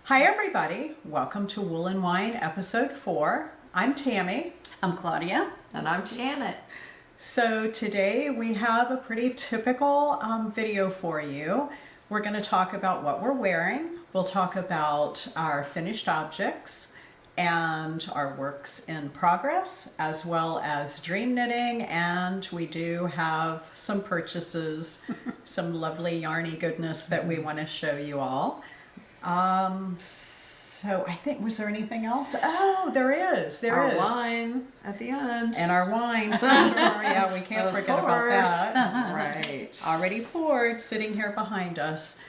Hi everybody, welcome to Wool and Wine episode 4. I'm Tammy. I'm Claudia. And I'm Janet. So today we have a pretty typical video for you. We're going to talk about what we're wearing. We'll talk about our finished objects and our works in progress, as well as dream knitting, and we do have some purchases, some lovely yarny goodness that we want to show you all. So I think, was there anything else? Oh, there is. Our wine at the end. And our wine. Yeah, we can't forget about that. Right. Already poured, sitting here behind us.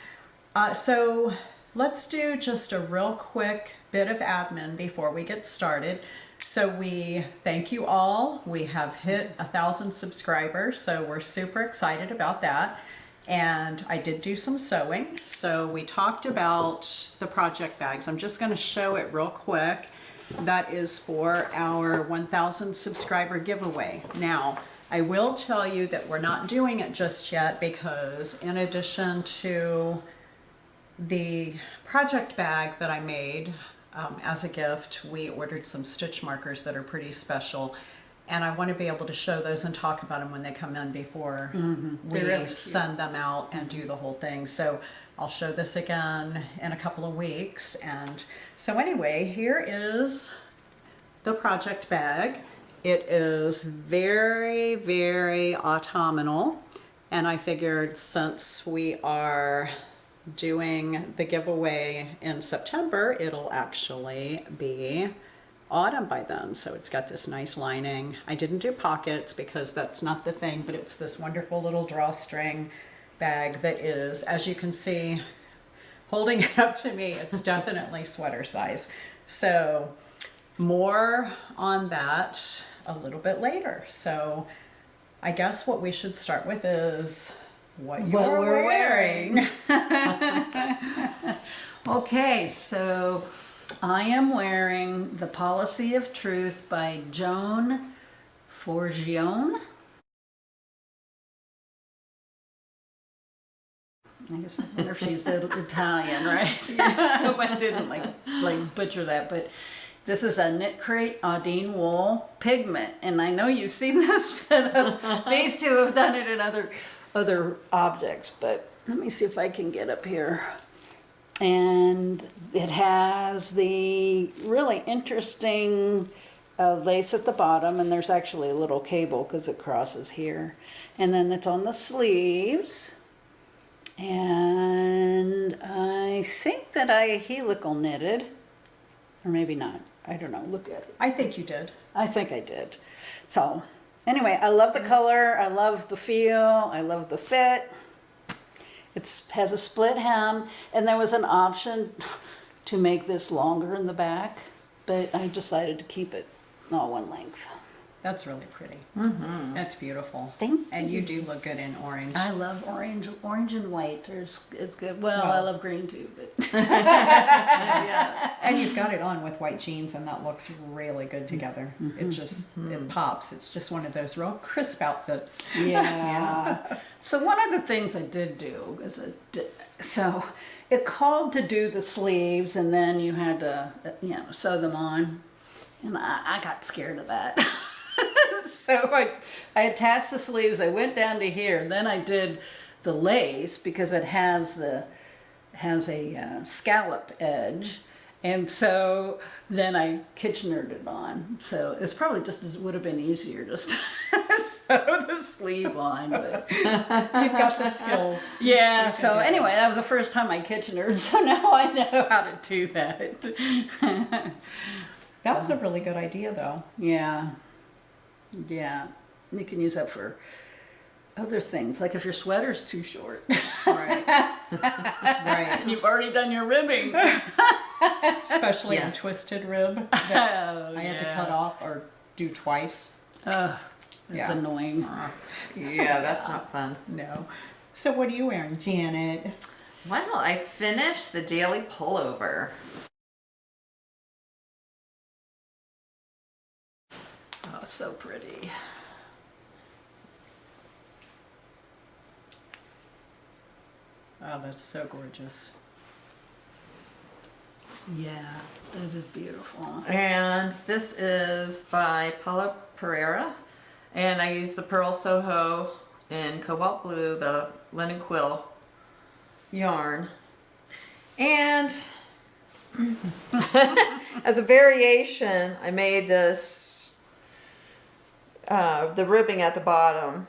So let's do just a real quick bit of admin before we get started. So we thank you all. We have hit 1,000 subscribers, so we're super excited about that. And I did do some sewing. So we talked about the project bags. I'm just going to show it real quick. That is for our 1,000 subscriber giveaway. Now, I will tell you that we're not doing it just yet because in addition to the project bag that I made as a gift, we ordered some stitch markers that are pretty special. And I want to be able to show those and talk about them when they come in before we send them out and do the whole thing. So I'll show this again in a couple of weeks. And so anyway, here is the project bag. It is very, very autumnal. And I figured since we are doing the giveaway in September, it'll actually be autumn by then. So it's got this nice lining. I didn't do pockets because that's not the thing, but it's this wonderful little drawstring bag that is, as you can see, holding it up to me, it's definitely sweater size. So more on that a little bit later. So I guess what we should start with is what we're wearing. Okay, so I am wearing The Policy of Truth by Joan Forgione. I guess I wonder if she's Italian, right? I hope I didn't like butcher that, but this is a Knit Crate Audine wool pigment, and I know you've seen this, but these two have done it in other objects, but let me see if I can get up here. And it has the really interesting lace at the bottom, and there's actually a little cable because it crosses here. And then it's on the sleeves. And I think that I helical knitted, or maybe not. I don't know. Look at it. I think you did. I think I did. So anyway, I love the color. I love the feel. I love the fit. It has a split hem, and there was an option to make this longer in the back, but I decided to keep it all one length. That's really pretty. That's beautiful. Thank you. And you do look good in orange. I love orange and white. It's good. Well, I love green too, but Yeah. And you've got it on with white jeans, and that looks really good together. It just it pops. It's just one of those real crisp outfits. yeah. So one of the things I did do is so it called to do the sleeves, and then you had to sew them on, and I got scared of that. So I attached the sleeves. I went down to here. Then I did the lace because it has a scallop edge, and so then I Kitchenered it on. So it's probably would have been easier just to sew the sleeve on. But You've got the skills. yeah. So anyway, that was the first time I Kitchenered. So now I know how to do that. That's a really good idea, though. Yeah. Yeah. You can use that for other things, like if your sweater's too short. Right. Right. You've already done your ribbing. Especially a twisted rib that I had to cut off or do twice. It's annoying. Yeah, that's not fun. No. So what are you wearing, Janet? Well, I finished the daily pullover. Oh, so pretty. Oh, that's so gorgeous. Yeah, that is beautiful. And this is by Paulo Pereira. And I use the Purl Soho in Cobalt Blue, the linen quill yarn. And as a variation, I made this, the ribbing at the bottom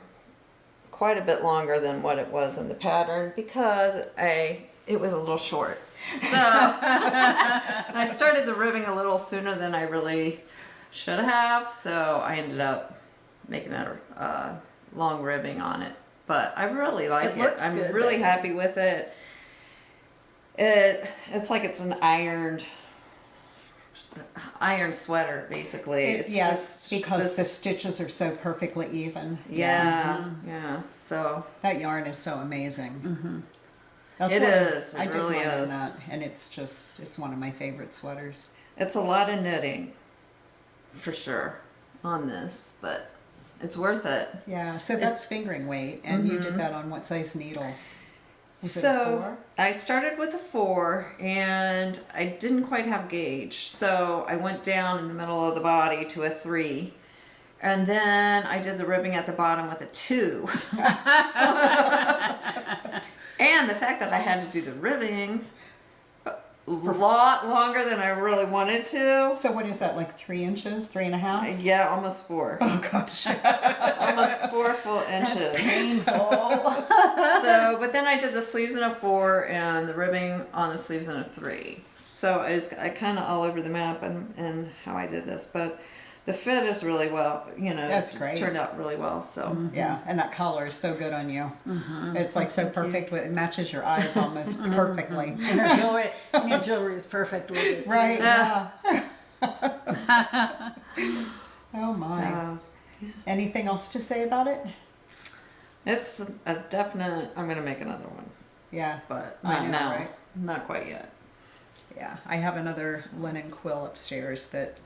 quite a bit longer than what it was in the pattern because it was a little short. So I started the ribbing a little sooner than I really should have, so I ended up making a long ribbing on it. But I really like it. I'm good, really though. happy with it. It's like it's an iron sweater, basically. It's Yes, just because the this- stitches are so perfectly even. yeah. So That yarn is so amazing. That's It why is. I It did really mine in is. that, and it's one of my favorite sweaters. it's a lot of knitting, for sure, on this, but it's worth it. Yeah, so that's fingering weight, and you did that on what size needle? Was it a So 4? I started with a 4 and I didn't quite have gauge. So I went down in the middle of the body to a 3. And then I did the ribbing at the bottom with a 2. And the fact that I had to do the ribbing a lot longer than I really wanted to. So what is that, like 3 inches, 3.5? Yeah, almost 4. Oh gosh, Almost 4 full inches. painful. So, but then I did the sleeves in a 4 and the ribbing on the sleeves in a 3. So I kind of all over the map and how I did this, but the fit is really well, That's great. Turned out really well. So Yeah, and that color is so good on you. It's like so perfect. It matches your eyes almost perfectly. And your jewelry is perfect with it. Right? Yeah. Oh my. so Anything else to say about it? it's a definite. I'm gonna make another one, Yeah. but I not know, now. right? Not quite yet. Yeah, I have another linen quill upstairs that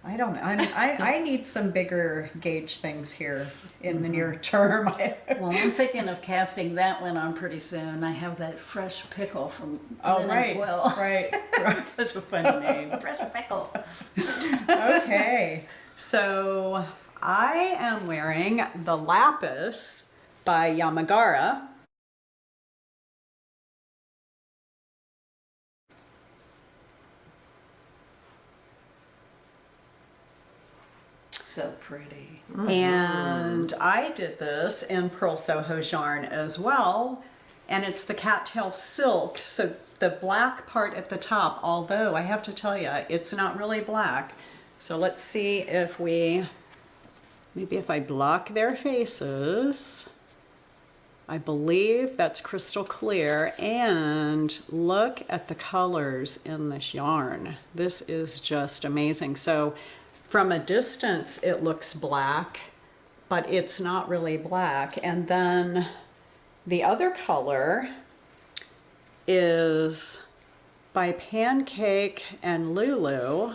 I don't know. I need some bigger gauge things here in the near term. Well, I'm thinking of casting that one on pretty soon. I have that Fresh Pickle from Oh, Linen right, Quill. right. Such a funny name. Fresh Pickle. Okay, so I am wearing the Lapis by Yamagara. So pretty. And I did this in Purl Soho's yarn as well. And it's the Cattail silk. So the black part at the top, although I have to tell you, it's not really black. So let's see if maybe if I block their faces, I believe that's crystal clear. And look at the colors in this yarn. This is just amazing. So from a distance, it looks black, but it's not really black. And then the other color is by Pancake and Lulu,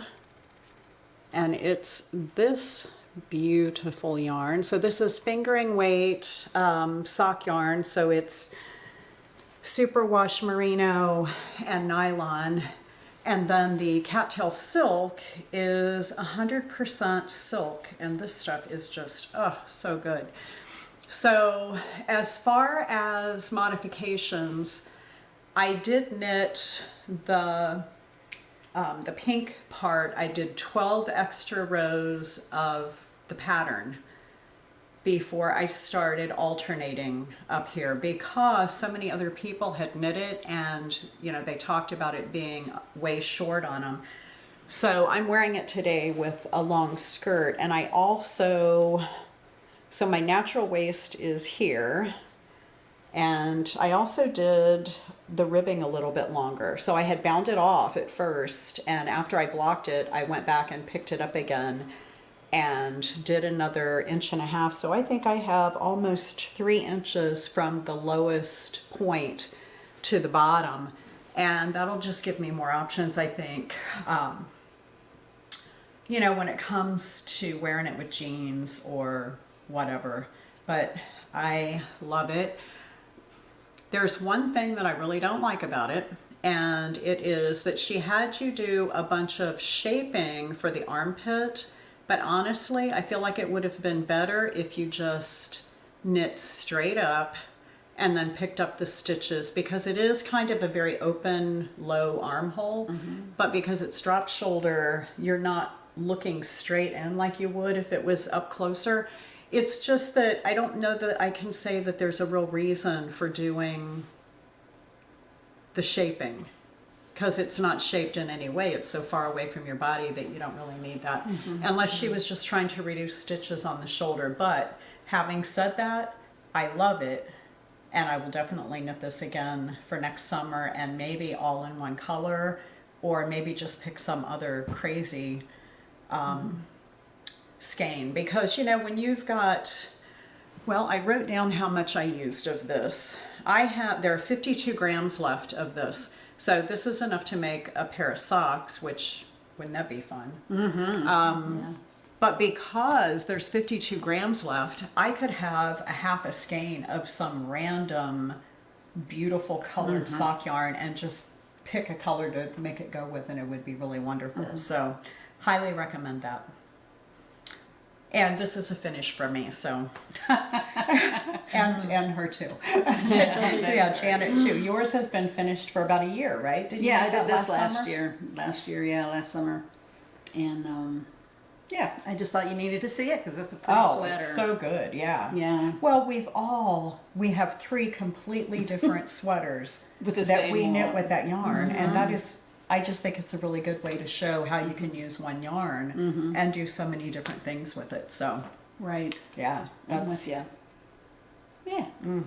and it's this beautiful yarn. So this is fingering weight sock yarn, so it's superwash merino and nylon. And then the Cattail silk is 100% silk, and this stuff is just, so good. So as far as modifications, I did knit the pink part. I did 12 extra rows of the pattern before I started alternating up here because so many other people had knit it and they talked about it being way short on them. So I'm wearing it today with a long skirt, and I also, so my natural waist is here, and I also did the ribbing a little bit longer. So I had bound it off at first, and after I blocked it, I went back and picked it up again and did another 1.5 inches. So I think I have almost 3 inches from the lowest point to the bottom, and that'll just give me more options, I think. When it comes to wearing it with jeans or whatever, but I love it. There's one thing that I really don't like about it, and it is that she had you do a bunch of shaping for the armpit, but honestly, I feel like it would have been better if you just knit straight up and then picked up the stitches, because it is kind of a very open, low armhole, but because it's drop shoulder, you're not looking straight in like you would if it was up closer. It's just that I don't know that I can say that there's a real reason for doing the shaping, because it's not shaped in any way. It's so far away from your body that you don't really need that, unless she was just trying to reduce stitches on the shoulder. But having said that, I love it, and I will definitely knit this again for next summer, and maybe all in one color, or maybe just pick some other crazy skein, because you know, when you've got, well, I wrote down how much I used of this. There are 52 grams left of this, so this is enough to make a pair of socks, which, wouldn't that be fun? But because there's 52 grams left, I could have a half a skein of some random beautiful colored sock yarn and just pick a color to make it go with, and it would be really wonderful. So highly recommend that. And this is a finish for me, so. and her too. Yeah, Janet too. Yours has been finished for about a year, right? Did you Yeah, I make did that this last summer? year. Last summer. And yeah, I just thought you needed to see it because it's a pretty sweater. It's so good, yeah. Yeah. Well, we have 3 completely different sweaters With the that same we knit yarn. with that yarn, and that is, I just think it's a really good way to show how you can use one yarn and do so many different things with it. So Right. yeah, I'm with you. Yeah.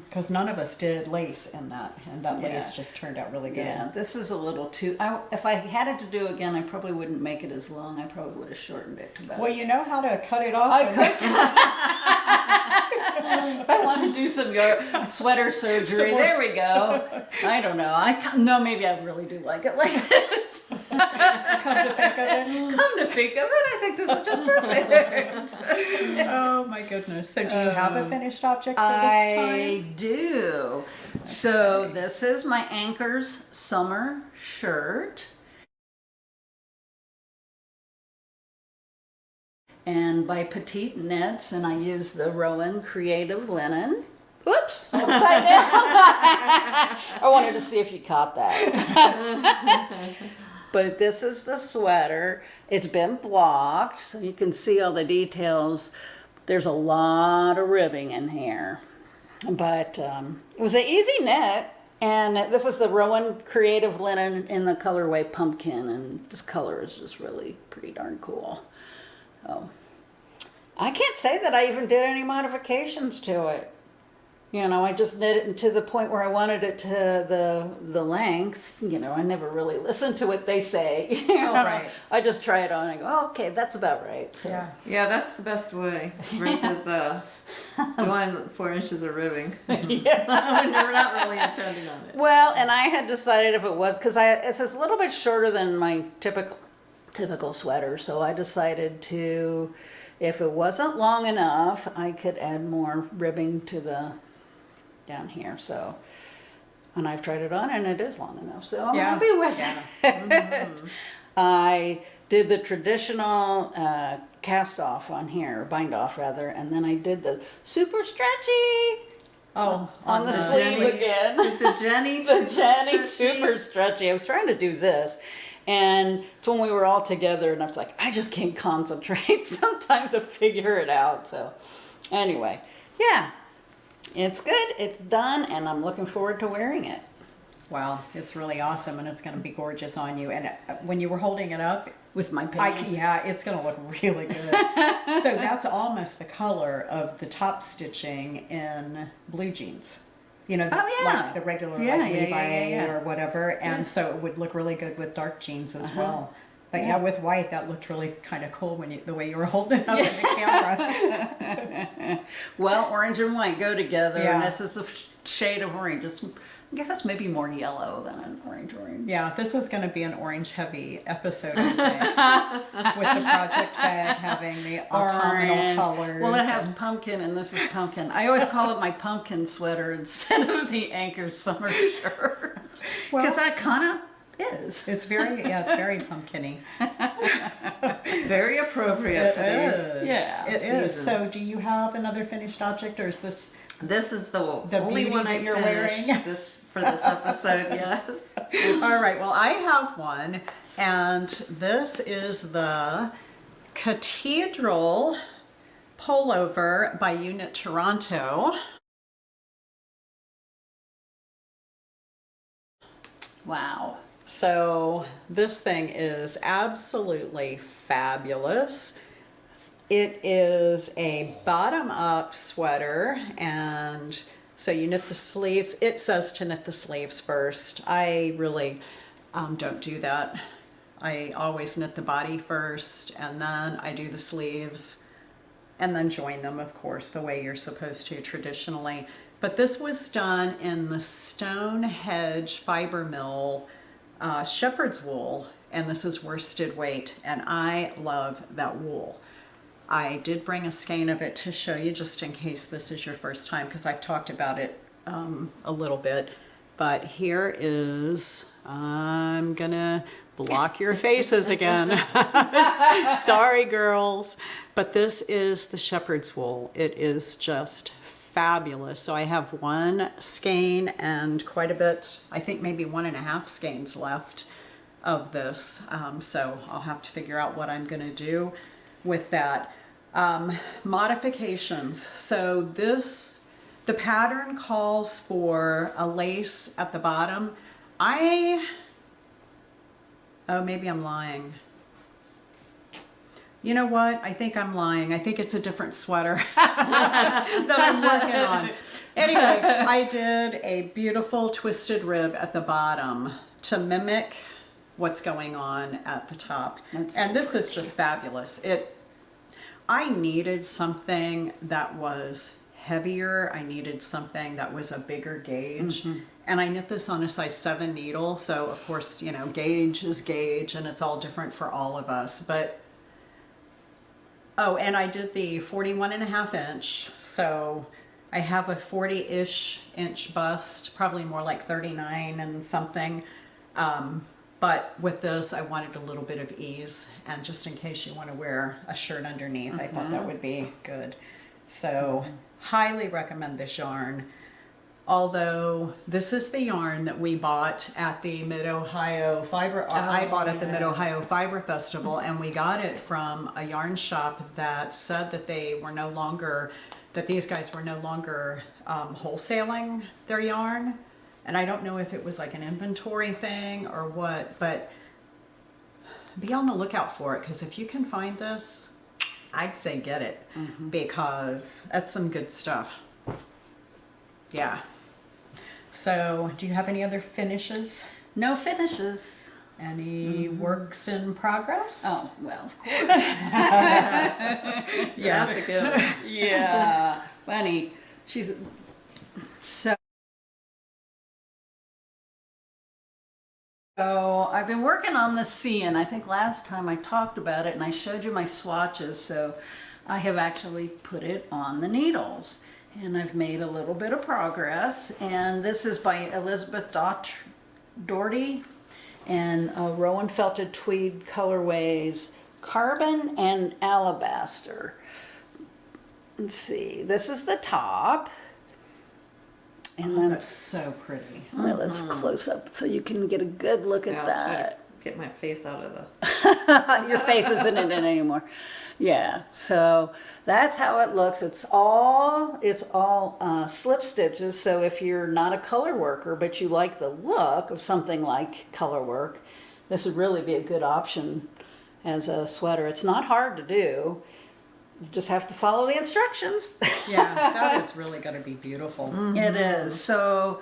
because none of us did lace in that, and that Yeah. lace just turned out really good. Yeah, this is a little too. If I had it to do again, I probably wouldn't make it as long. I probably would have shortened it to about. Well, you know how to cut it off. I could. If I want to do some sweater surgery, there we go. I don't know. No, maybe I really do like it like this. Come to think of it. Come to think of it, I think this is just perfect. Oh my goodness! So, do you have a finished object for this time? I do. So this is my Anchors summer shirt. And by Petite Knits, and I use the Rowan Creative Linen. Oops, upside down. I wanted to see if you caught that. But this is the sweater. It's been blocked, so you can see all the details. There's a lot of ribbing in here. But it was an easy knit. And this is the Rowan Creative Linen in the colorway Pumpkin. And this color is just really pretty darn cool. So I can't say that I even did any modifications to it. You know, I just knit it to the point where I wanted it to the length. You know, I never really listen to what they say. You know? Right. I just try it on and I go, oh, okay, that's about right. So, Yeah. Yeah, that's the best way versus doing 4 inches of ribbing. Yeah. When you're not really intending on it. Well, and I had decided if it was, because it's a little bit shorter than my typical sweater, so I decided to, if it wasn't long enough, I could add more ribbing to the down here. So, and I've tried it on and it is long enough, so I'm happy with it. I did the traditional cast off on here, bind off rather, and then I did the super stretchy Oh, on the sleeve Jenny. again. The Jenny. The Jenny stretchy. super stretchy. I was trying to do this, and it's when we were all together, and I was like, I just can't concentrate sometimes to figure it out. So, anyway, yeah, it's good. It's done, and I'm looking forward to wearing it. wow, it's really awesome, and it's going to be gorgeous on you. And when you were holding it up, With my pants. yeah, it's going to look really good. So that's almost the color of the top stitching in blue jeans. You know, Oh, yeah. like the regular Yeah, like yeah, Levi yeah, yeah. or whatever. And so it would look really good with dark jeans as well. But yeah, with white, that looked really kind of cool when the way you were holding it up in the camera. Well, orange and white go together, Yeah. and this is a shade of orange. It's I guess that's maybe more yellow than an orange. Yeah, this is going to be an orange-heavy episode anyway, with the project bag having the autumnal colors. Well, it has pumpkin, and this is pumpkin. I always call it my pumpkin sweater instead of the Anchor summer shirt, because that kind of is. It's very pumpkin-y. Very appropriate. It is. Yeah, It is. So, do you have another finished object, or is this... This is the only beauty one that I you're finished wearing? for this episode, yes. All right, well, I have one, and this is the Catedral pullover by Unit Toronto. Wow. So this thing is absolutely fabulous. It is a bottom-up sweater, and so you knit the sleeves. It says to knit the sleeves first. I really don't do that. I always knit the body first, and then I do the sleeves, and then join them, of course, the way you're supposed to traditionally. But this was done in the Stonehedge Fibermill shepherd's wool, and this is worsted weight, and I love that wool. I did bring a skein of it to show you just in case this is your first time, because I've talked about it a little bit. But here is, I'm gonna block your faces again. Sorry, girls. But this is the shepherd's wool. It is just fabulous. So I have one skein and quite a bit, I think maybe 1.5 skeins left of this. So I'll have to figure out what I'm gonna do with that. Modifications. So the pattern calls for a lace at the bottom. Oh, maybe I'm lying. You know what? I think I'm lying. I think it's a different sweater that I'm working on. Anyway, I did a beautiful twisted rib at the bottom to mimic what's going on at the top. And this is just fabulous. I needed something that was heavier. I needed something that was a bigger gauge. And I knit this on a size 7 needle. So of course, you know, gauge is gauge and it's all different for all of us. But, oh, and I did the 41.5 inch. So I have a 40-ish inch bust, probably more like 39 and something. But with this, I wanted a little bit of ease, and just in case you want to wear a shirt underneath, I thought that would be good. So, highly recommend this yarn. Although this is the yarn that we bought at the Mid-Ohio Fiber, I bought at the Mid-Ohio Fiber Festival, and we got it from a yarn shop that said that they were no longer, that these guys were no longer wholesaling their yarn. And I don't know if it was like an inventory thing or what, but be on the lookout for it, because if you can find this, I'd say get it, because that's some good stuff. Yeah. So, do you have any other finishes? No finishes. Any works in progress? Oh, well, of course. Yeah. That's a good one. Yeah. Funny. She's so. So I've been working on the seam. I think last time I talked about it and I showed you my swatches, so I have actually put it on the needles and I've made a little bit of progress. And this is by Elizabeth Doherty and Rowan Felted Tweed colorways, Carbon and Alabaster. Let's see, this is the top. And then That's so pretty. well, let's close up so you can get a good look at Yeah, I'll that. get my face out of the... Your face isn't in it anymore. Yeah, so that's how it looks. It's all slip stitches. So if you're not a color worker, but you like the look of something like color work, this would really be a good option as a sweater. It's not hard to do. You just have to follow the instructions. Yeah, that is really going to be beautiful. It is. So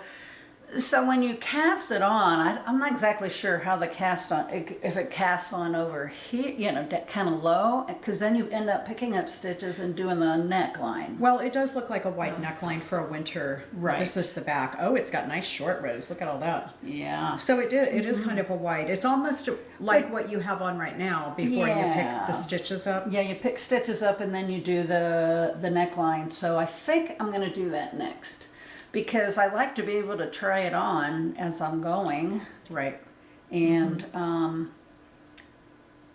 So when you cast it on, I'm not exactly sure how the cast on, if it casts on over here, you know, kind of low, because then you end up picking up stitches and doing the neckline. Well, it does look like a white neckline for a winter. Right. This is the back. Oh, it's got nice short rows. Look at all that. Yeah. So it is kind of a white. It's almost like what you have on right now before you pick Yeah. the stitches up. Yeah, you pick stitches up and then you do the neckline. So I think I'm going to do that next. Because I like to be able to try it on as I'm going, Right. and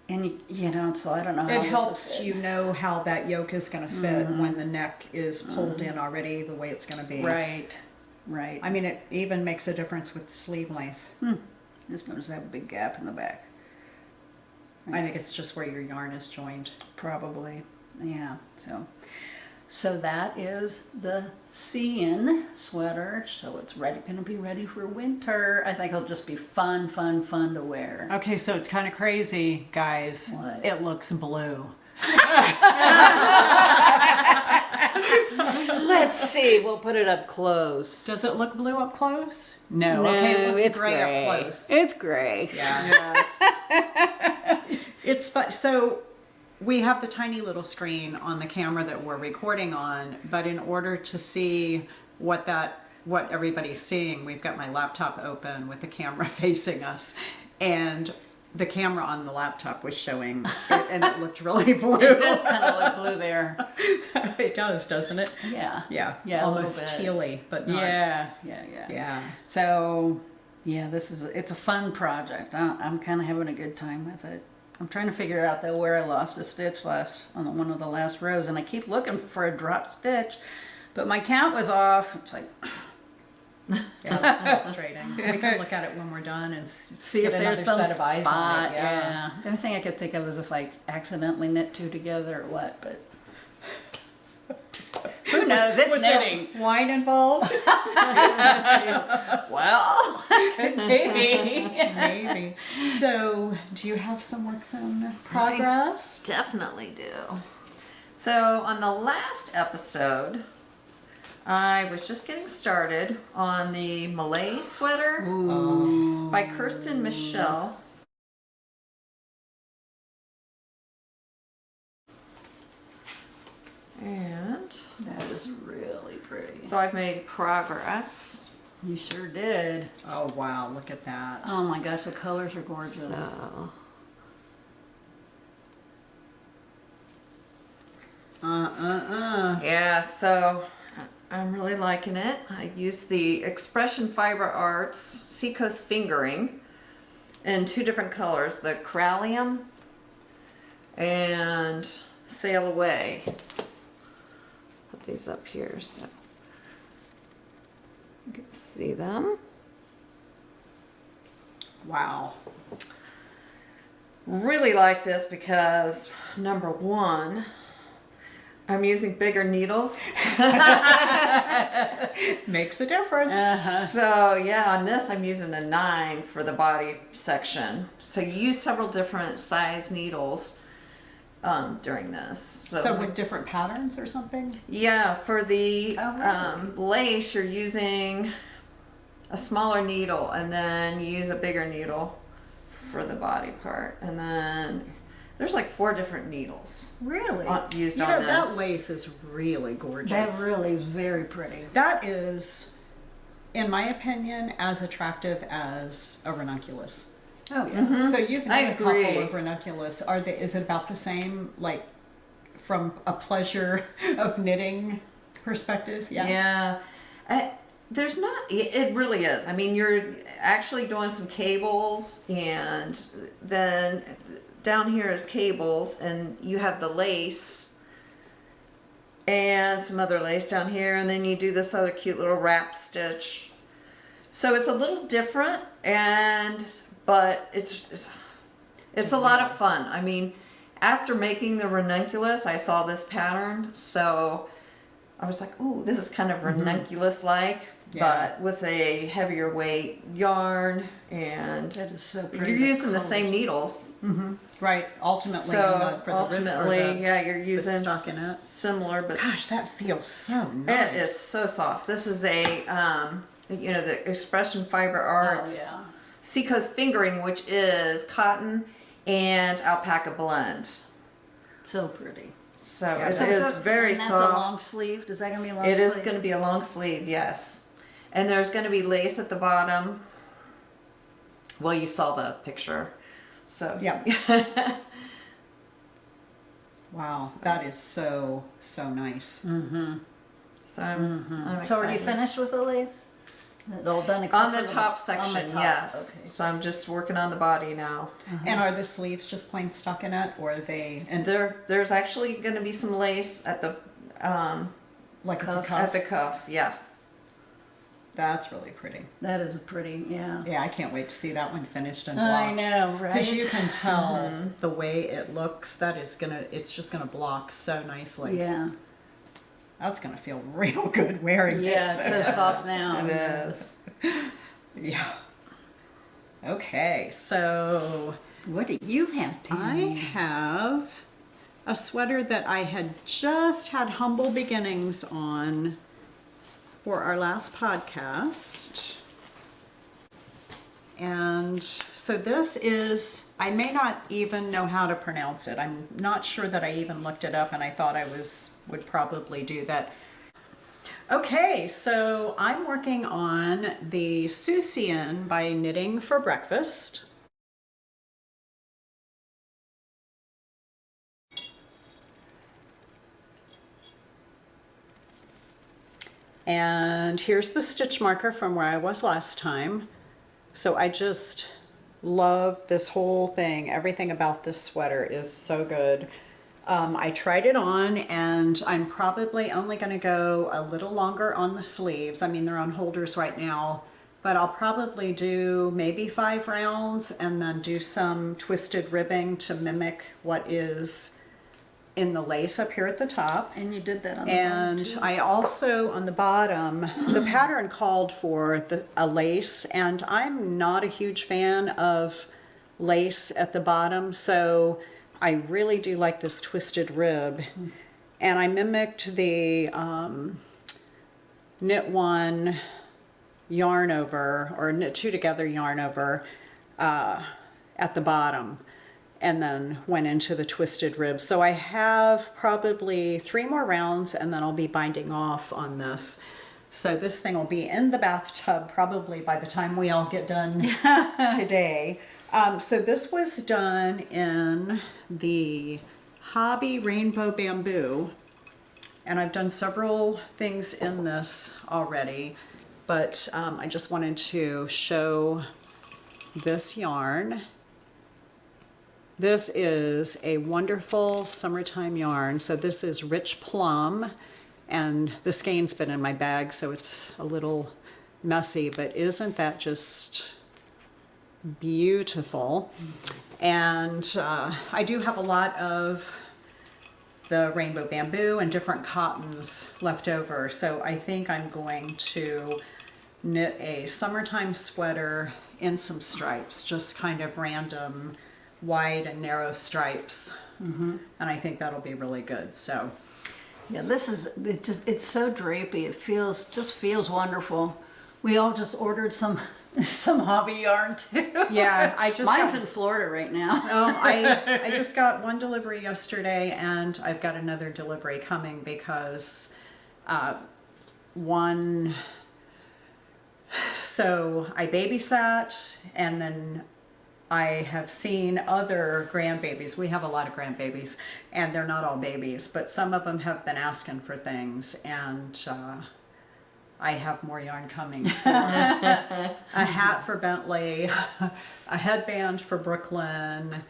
you know, so I don't know how It this helps will fit. you know how that yoke is going to fit when the neck is pulled in already the way it's going to be. Right, right. I mean, it even makes a difference with sleeve length. Just notice I have a big gap in the back. I think it's just where your yarn is joined. Probably, yeah. So that is the Cian sweater. So it's ready, going to be ready for winter. I think it'll just be fun to wear. Okay, so it's kind of crazy, guys. What? It looks blue. Let's see. We'll put it up close. Does it look blue up close? No. Okay, it looks it's gray up close. It's gray. Yeah. Yes. It's fun. So we have the tiny little screen on the camera that we're recording on, but in order to see what everybody's seeing, we've got my laptop open with the camera facing us, and the camera on the laptop was showing it, and it looked really blue. It does kind of look blue there. It does, doesn't it? Yeah. Yeah. Yeah, a Almost little bit. tealy, but not. Yeah. Yeah. So, yeah, it's a fun project. I'm kind of having a good time with it. I'm trying to figure out though where I lost a stitch on one of the last rows, and I keep looking for a drop stitch, but my count was off. It's like, Yeah, that's frustrating. We can look at it when we're done and see get if there's some another set of eyes spot. on it. Yeah. The only thing I could think of is if I accidentally knit two together or what, but who knows? It's Was knitting. there wine involved? Well, could be. Maybe. So, do you have some works in progress? Definitely do. So on the last episode, I was just getting started on the Malay sweater by Kirsten Michelle. And That is really pretty. so I've made progress. You sure did. Oh wow! Look at that. Oh my gosh, the colors are gorgeous. So yeah, so I'm really liking it. I used the Expression Fiber Arts Seacoast Fingering in two different colors, the Corallium and Sail Away. Put these up here so you can see them. Wow. Really like this because, number one, I'm using bigger needles. Makes a difference. So yeah, on this I'm using a 9 for the body section. So you use several different size needles during this. So with different patterns or something? Yeah, for the Oh, really? lace you're using a smaller needle, and then you use a bigger needle for the body part, and then there's like 4 different needles Really? used You on know, this. that lace is really gorgeous. That really is very pretty. That is, in my opinion, as attractive as a ranunculus. Oh yeah. So you've I knit a couple agree. of ranunculus. Is it about the same, like, from a pleasure of knitting perspective? Yeah. There's not, it really is. I mean, you're actually doing some cables, and then down here is cables, and you have the lace and some other lace down here, and then you do this other cute little wrap stitch. So it's a little different, but it's a lot of fun. I mean, after making the ranunculus, I saw this pattern, so I was like, ooh, this is kind of ranunculus-like, Yeah. but with a heavier weight yarn, and That is so pretty. you're The using the colors. same needles. Right. Ultimately, So for the ultimately, rib, or the, yeah, you're using stock in it. similar, but Gosh, that feels so nice. it is so soft. This is a the Expression Fiber Arts Oh, yeah. Seacoast Fingering, which is cotton and alpaca blend. So pretty. So Yeah, it that's is very and that's soft. a long sleeve. Is that gonna be a long It sleeve? is going to be a long sleeve, yes. And there's going to be lace at the bottom. Well, you saw the picture. So Yeah. Wow, that is so nice. So I'm excited. So are you finished with the lace? All done except On the for top on section, the top. yes. Okay. So I'm just working on the body now. And are the sleeves just plain stuck in it, or are they And there's actually going to be some lace at the like at the at cuff? the cuff, yes. That's really pretty. That is a pretty, yeah. Yeah, I can't wait to see that one finished and I blocked. know, right? Because you can tell the way it looks. It's just gonna block so nicely. Yeah. That's gonna feel real good wearing Yeah, it. it's so soft now. It is. Yeah. Okay, so What do you have, I Tammy? have a sweater that I had just had humble beginnings on for our last podcast. And so this is, I may not even know how to pronounce it. I'm not sure that I even looked it up, and I thought I would probably do that. Okay, so I'm working on the Suisen by Knitting for Breakfast. And here's the stitch marker from where I was last time. So I just love this whole thing. Everything about this sweater is so good. I tried it on, and I'm probably only going to go a little longer on the sleeves. I mean, they're on holders right now, but I'll probably do maybe 5 rounds and then do some twisted ribbing to mimic what is in the lace up here at the top. And you did that on the And bottom, too. I also, on the bottom, the pattern called for a lace, and I'm not a huge fan of lace at the bottom, so I really do like this twisted rib. And I mimicked the knit one yarn over, or knit 2 together yarn over at the bottom, and then went into the twisted rib. So I have probably 3 more rounds, and then I'll be binding off on this. So this thing will be in the bathtub probably by the time we all get done today. So this was done in the Hobbii Rainbow Bamboo, and I've done several things in this already, but I just wanted to show this yarn. This is a wonderful summertime yarn. So this is Rich Plum, and the skein's been in my bag, so it's a little messy, but isn't that just beautiful? And I do have a lot of the rainbow bamboo and different cottons left over, so I think I'm going to knit a summertime sweater in some stripes, just kind of random wide and narrow stripes. And I think that'll be really good. So Yeah, it's so drapey. It just feels wonderful. We all just ordered some Hobbii yarn too. yeah, Mine's in Florida right now. I just got one delivery yesterday, and I've got another delivery coming because so I babysat, and then I have seen other grandbabies. We have a lot of grandbabies, and they're not all babies, but some of them have been asking for things, and I have more yarn coming for a hat for Bentley, a headband for Brooklyn,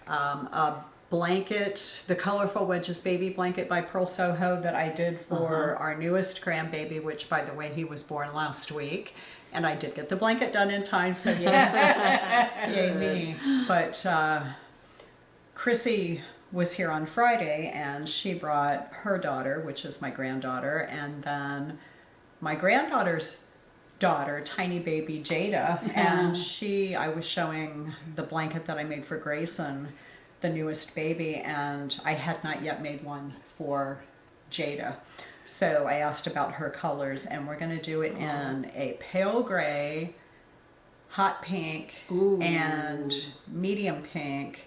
a blanket, the Colorful Wedges baby blanket by Purl Soho that I did for our newest grandbaby, which, by the way, he was born last week. And I did get the blanket done in time, so yay me. But Chrissy was here on Friday, and she brought her daughter, which is my granddaughter, and then my granddaughter's daughter, tiny baby Jada, and I was showing the blanket that I made for Grayson, the newest baby, and I had not yet made one for Jada. So I asked about her colors, and we're going to do it in a pale gray, hot pink, Ooh. and medium pink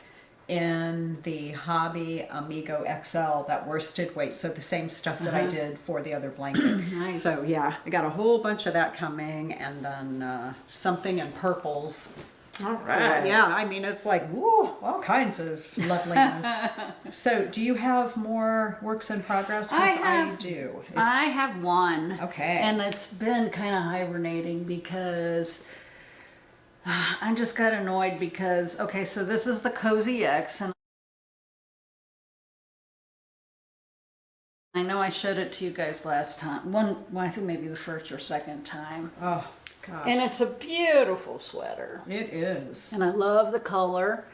in the Hobbii Amigo XL, that worsted weight. So the same stuff that I did for the other blanket. Nice. So yeah, I got a whole bunch of that coming, and then something in purples. All right. Yeah, I mean, it's like, woo, all kinds of loveliness. So do you have more works in progress? 'Cause I do. I have one. Okay. And it's been kind of hibernating because I just got annoyed because, okay, so this is the Cozy X, and I know I showed it to you guys last time. Well, I think maybe the first or second time. Oh, gosh. And it's a beautiful sweater. It is. And I love the color.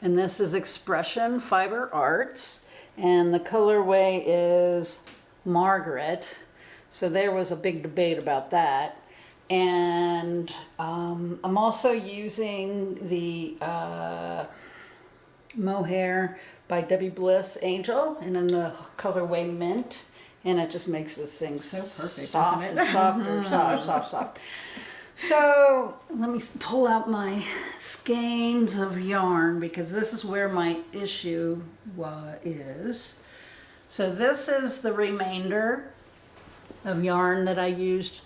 And this is Expression Fiber Arts. And the colorway is Margaret. So there was a big debate about that. And I'm also using the Mohair by Debbie Bliss Angel, and in the colorway Mint. And it just makes this thing So perfect, soft isn't and it? softer, soft. So let me pull out my skeins of yarn, because this is where my issue is. So this is the remainder of yarn that I used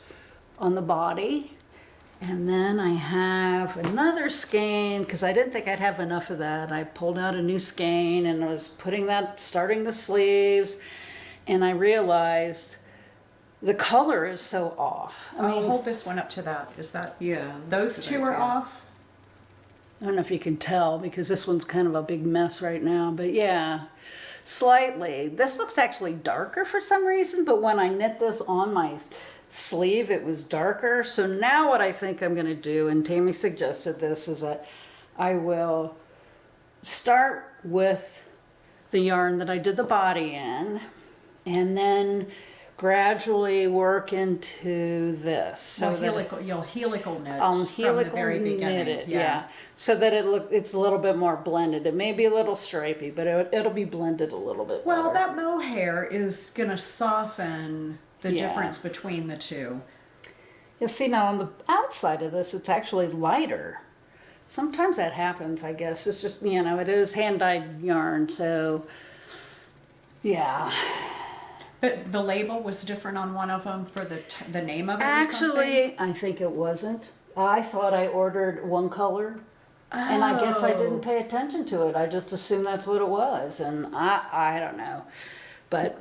on the body. And then I have another skein, because I didn't think I'd have enough of that. I pulled out a new skein and I was starting the sleeves, and I realized the color is so off. I mean, hold this one up to that. Is that, Yeah. those two are off? I don't know if you can tell, because this one's kind of a big mess right now, but yeah, slightly. This looks actually darker for some reason, but when I knit this on my sleeve, it was darker. So now what I think I'm going to do, and Tammi suggested this, is that I will start with the yarn that I did the body in, and then gradually work into this. So You'll helical knit I'll from the helical very knit beginning. it, yeah. So that it's a little bit more blended. It may be a little stripy, but it'll be blended a little bit Well, better. that mohair is going to soften the Yeah. difference between the two. You'll see now on the outside of this, it's actually lighter. Sometimes that happens, I guess. It's just, it is hand-dyed yarn, so yeah. But the label was different on one of them for the name of it or something? Actually, I think it wasn't. I thought I ordered one color, and I guess I didn't pay attention to it. I just assumed that's what it was, and I don't know. But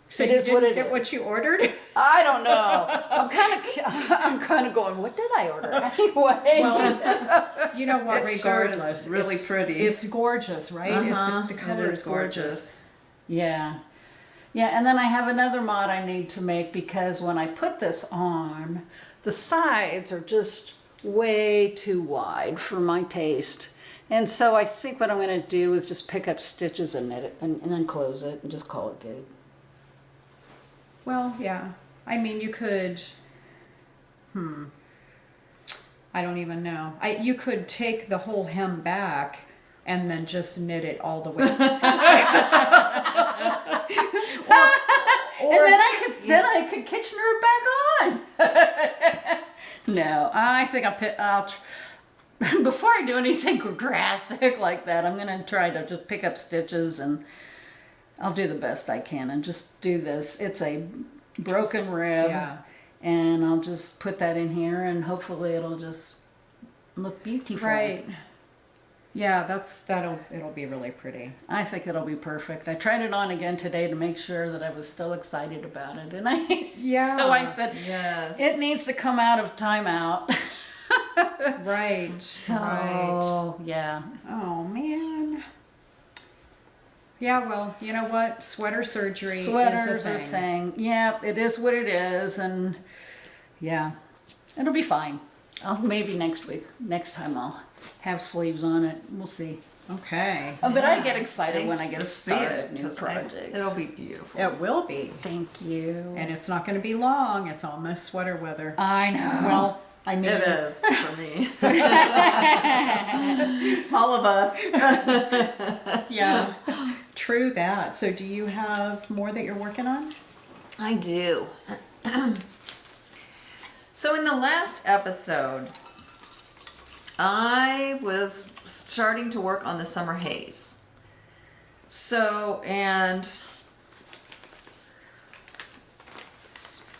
So it you is what didn't it get is. what you ordered? I don't know. I'm kind of going, what did I order anyway? Well, you know what, It sure is regardless. really it's pretty. It's gorgeous, right? The color It is gorgeous. Yeah. Yeah, and then I have another mod I need to make, because when I put this on, the sides are just way too wide for my taste. And so I think what I'm going to do is just pick up stitches and knit it, and then close it and just call it good. Well, yeah. I mean, you could, I don't even know. You could take the whole hem back and then just knit it all the way. And then I could Kitchener it back on. No, I think I'll before I do anything drastic like that, I'm going to try to just pick up stitches, and I'll do the best I can and just do this. It's a broken rib, yeah. and I'll just put that in here, and hopefully it'll just look beautiful. Right. Yeah, it'll be really pretty. I think it'll be perfect. I tried it on again today to make sure that I was still excited about it, and Yeah. so I said, Yes. it needs to come out of timeout. Right. So, Right. yeah. Oh man. Yeah, well, you know what? Sweater surgery Sweaters is a thing. thing. Yeah, it is what it is, and yeah, it'll be fine. Maybe next time I'll have sleeves on it. We'll see. Okay. Oh, but I get excited when I Anxious get to see started it, new 'cause projects. It'll be beautiful. It will be. Thank you. And it's not going to be long. It's almost sweater weather. I know. Well, I mean, It is for me. All of us. yeah, true that. So do you have more that you're working on? I do. So in the last episode, I was starting to work on the summer haze. So, and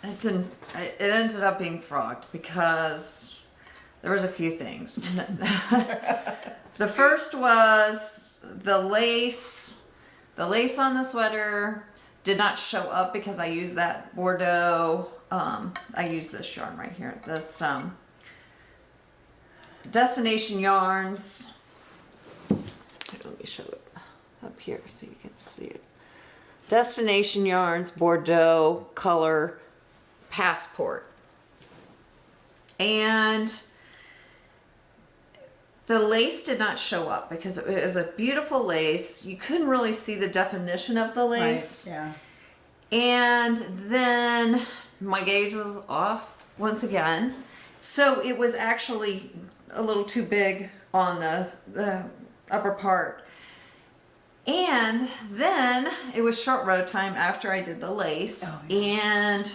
it ended up being frogged because there was a few things. The first was the lace on the sweater did not show up because I used that Bordeaux, I used this yarn right here, this Destination Yarns. Let me show it up here so you can see it. Destination Yarns Bordeaux color Passport. And the lace did not show up because it was a beautiful lace. You couldn't really see the definition of the lace. Right, yeah. And then my gauge was off once again. So it was actually a little too big on the upper part. And then it was short row time after I did the lace. Oh, yeah. And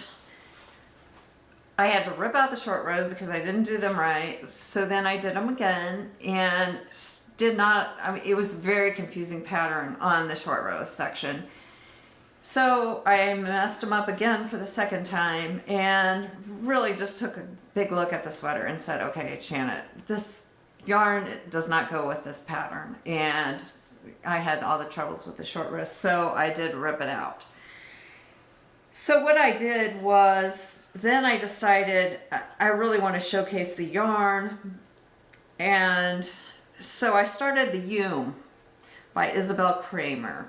I had to rip out the short rows because I didn't do them right. So then I did them again and did not, I mean, it was a very confusing pattern on the short rows section. So I messed them up again for the second time and really just took a big look at the sweater and said, okay, Janet, this yarn does not go with this pattern. And I had all the troubles with the short rows, so I did rip it out. So what I did was, then I decided I really want to showcase the yarn. And so I started the Yume by Isabel Kramer.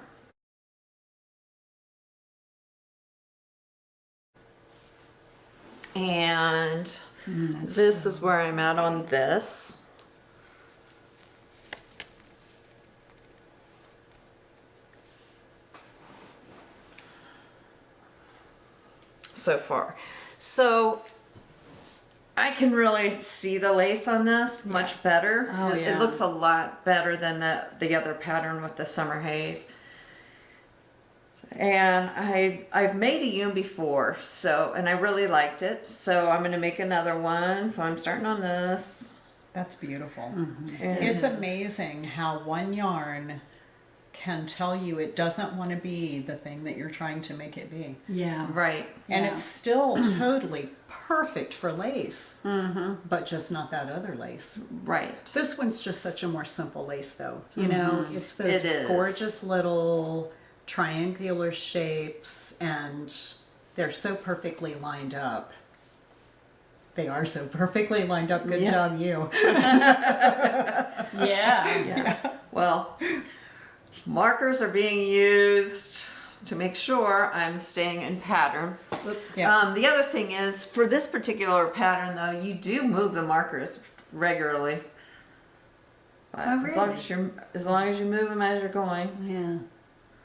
And this is where I'm at on this. So far. So I can really see the lace on this much better. Oh, yeah. It looks a lot better than the other pattern with the summer haze. And I've made a Yume before, so, and I really liked it. So I'm going to make another one. So I'm starting on this. That's beautiful. And It's amazing how one yarn can tell you it doesn't want to be the thing that you're trying to make it be. Yeah. right. And Yeah. it's still totally perfect for lace, but just not that other lace. Right. This one's just such a more simple lace, though. You know, it's those It is. gorgeous little triangular shapes, and they're so perfectly lined up. They are so perfectly lined up. Good Yeah. job, you. Yeah. Yeah. Well, markers are being used to make sure I'm staying in pattern. Yeah. The other thing is, for this particular pattern though, you do move the markers regularly. But Oh, as long as you move them as you're going.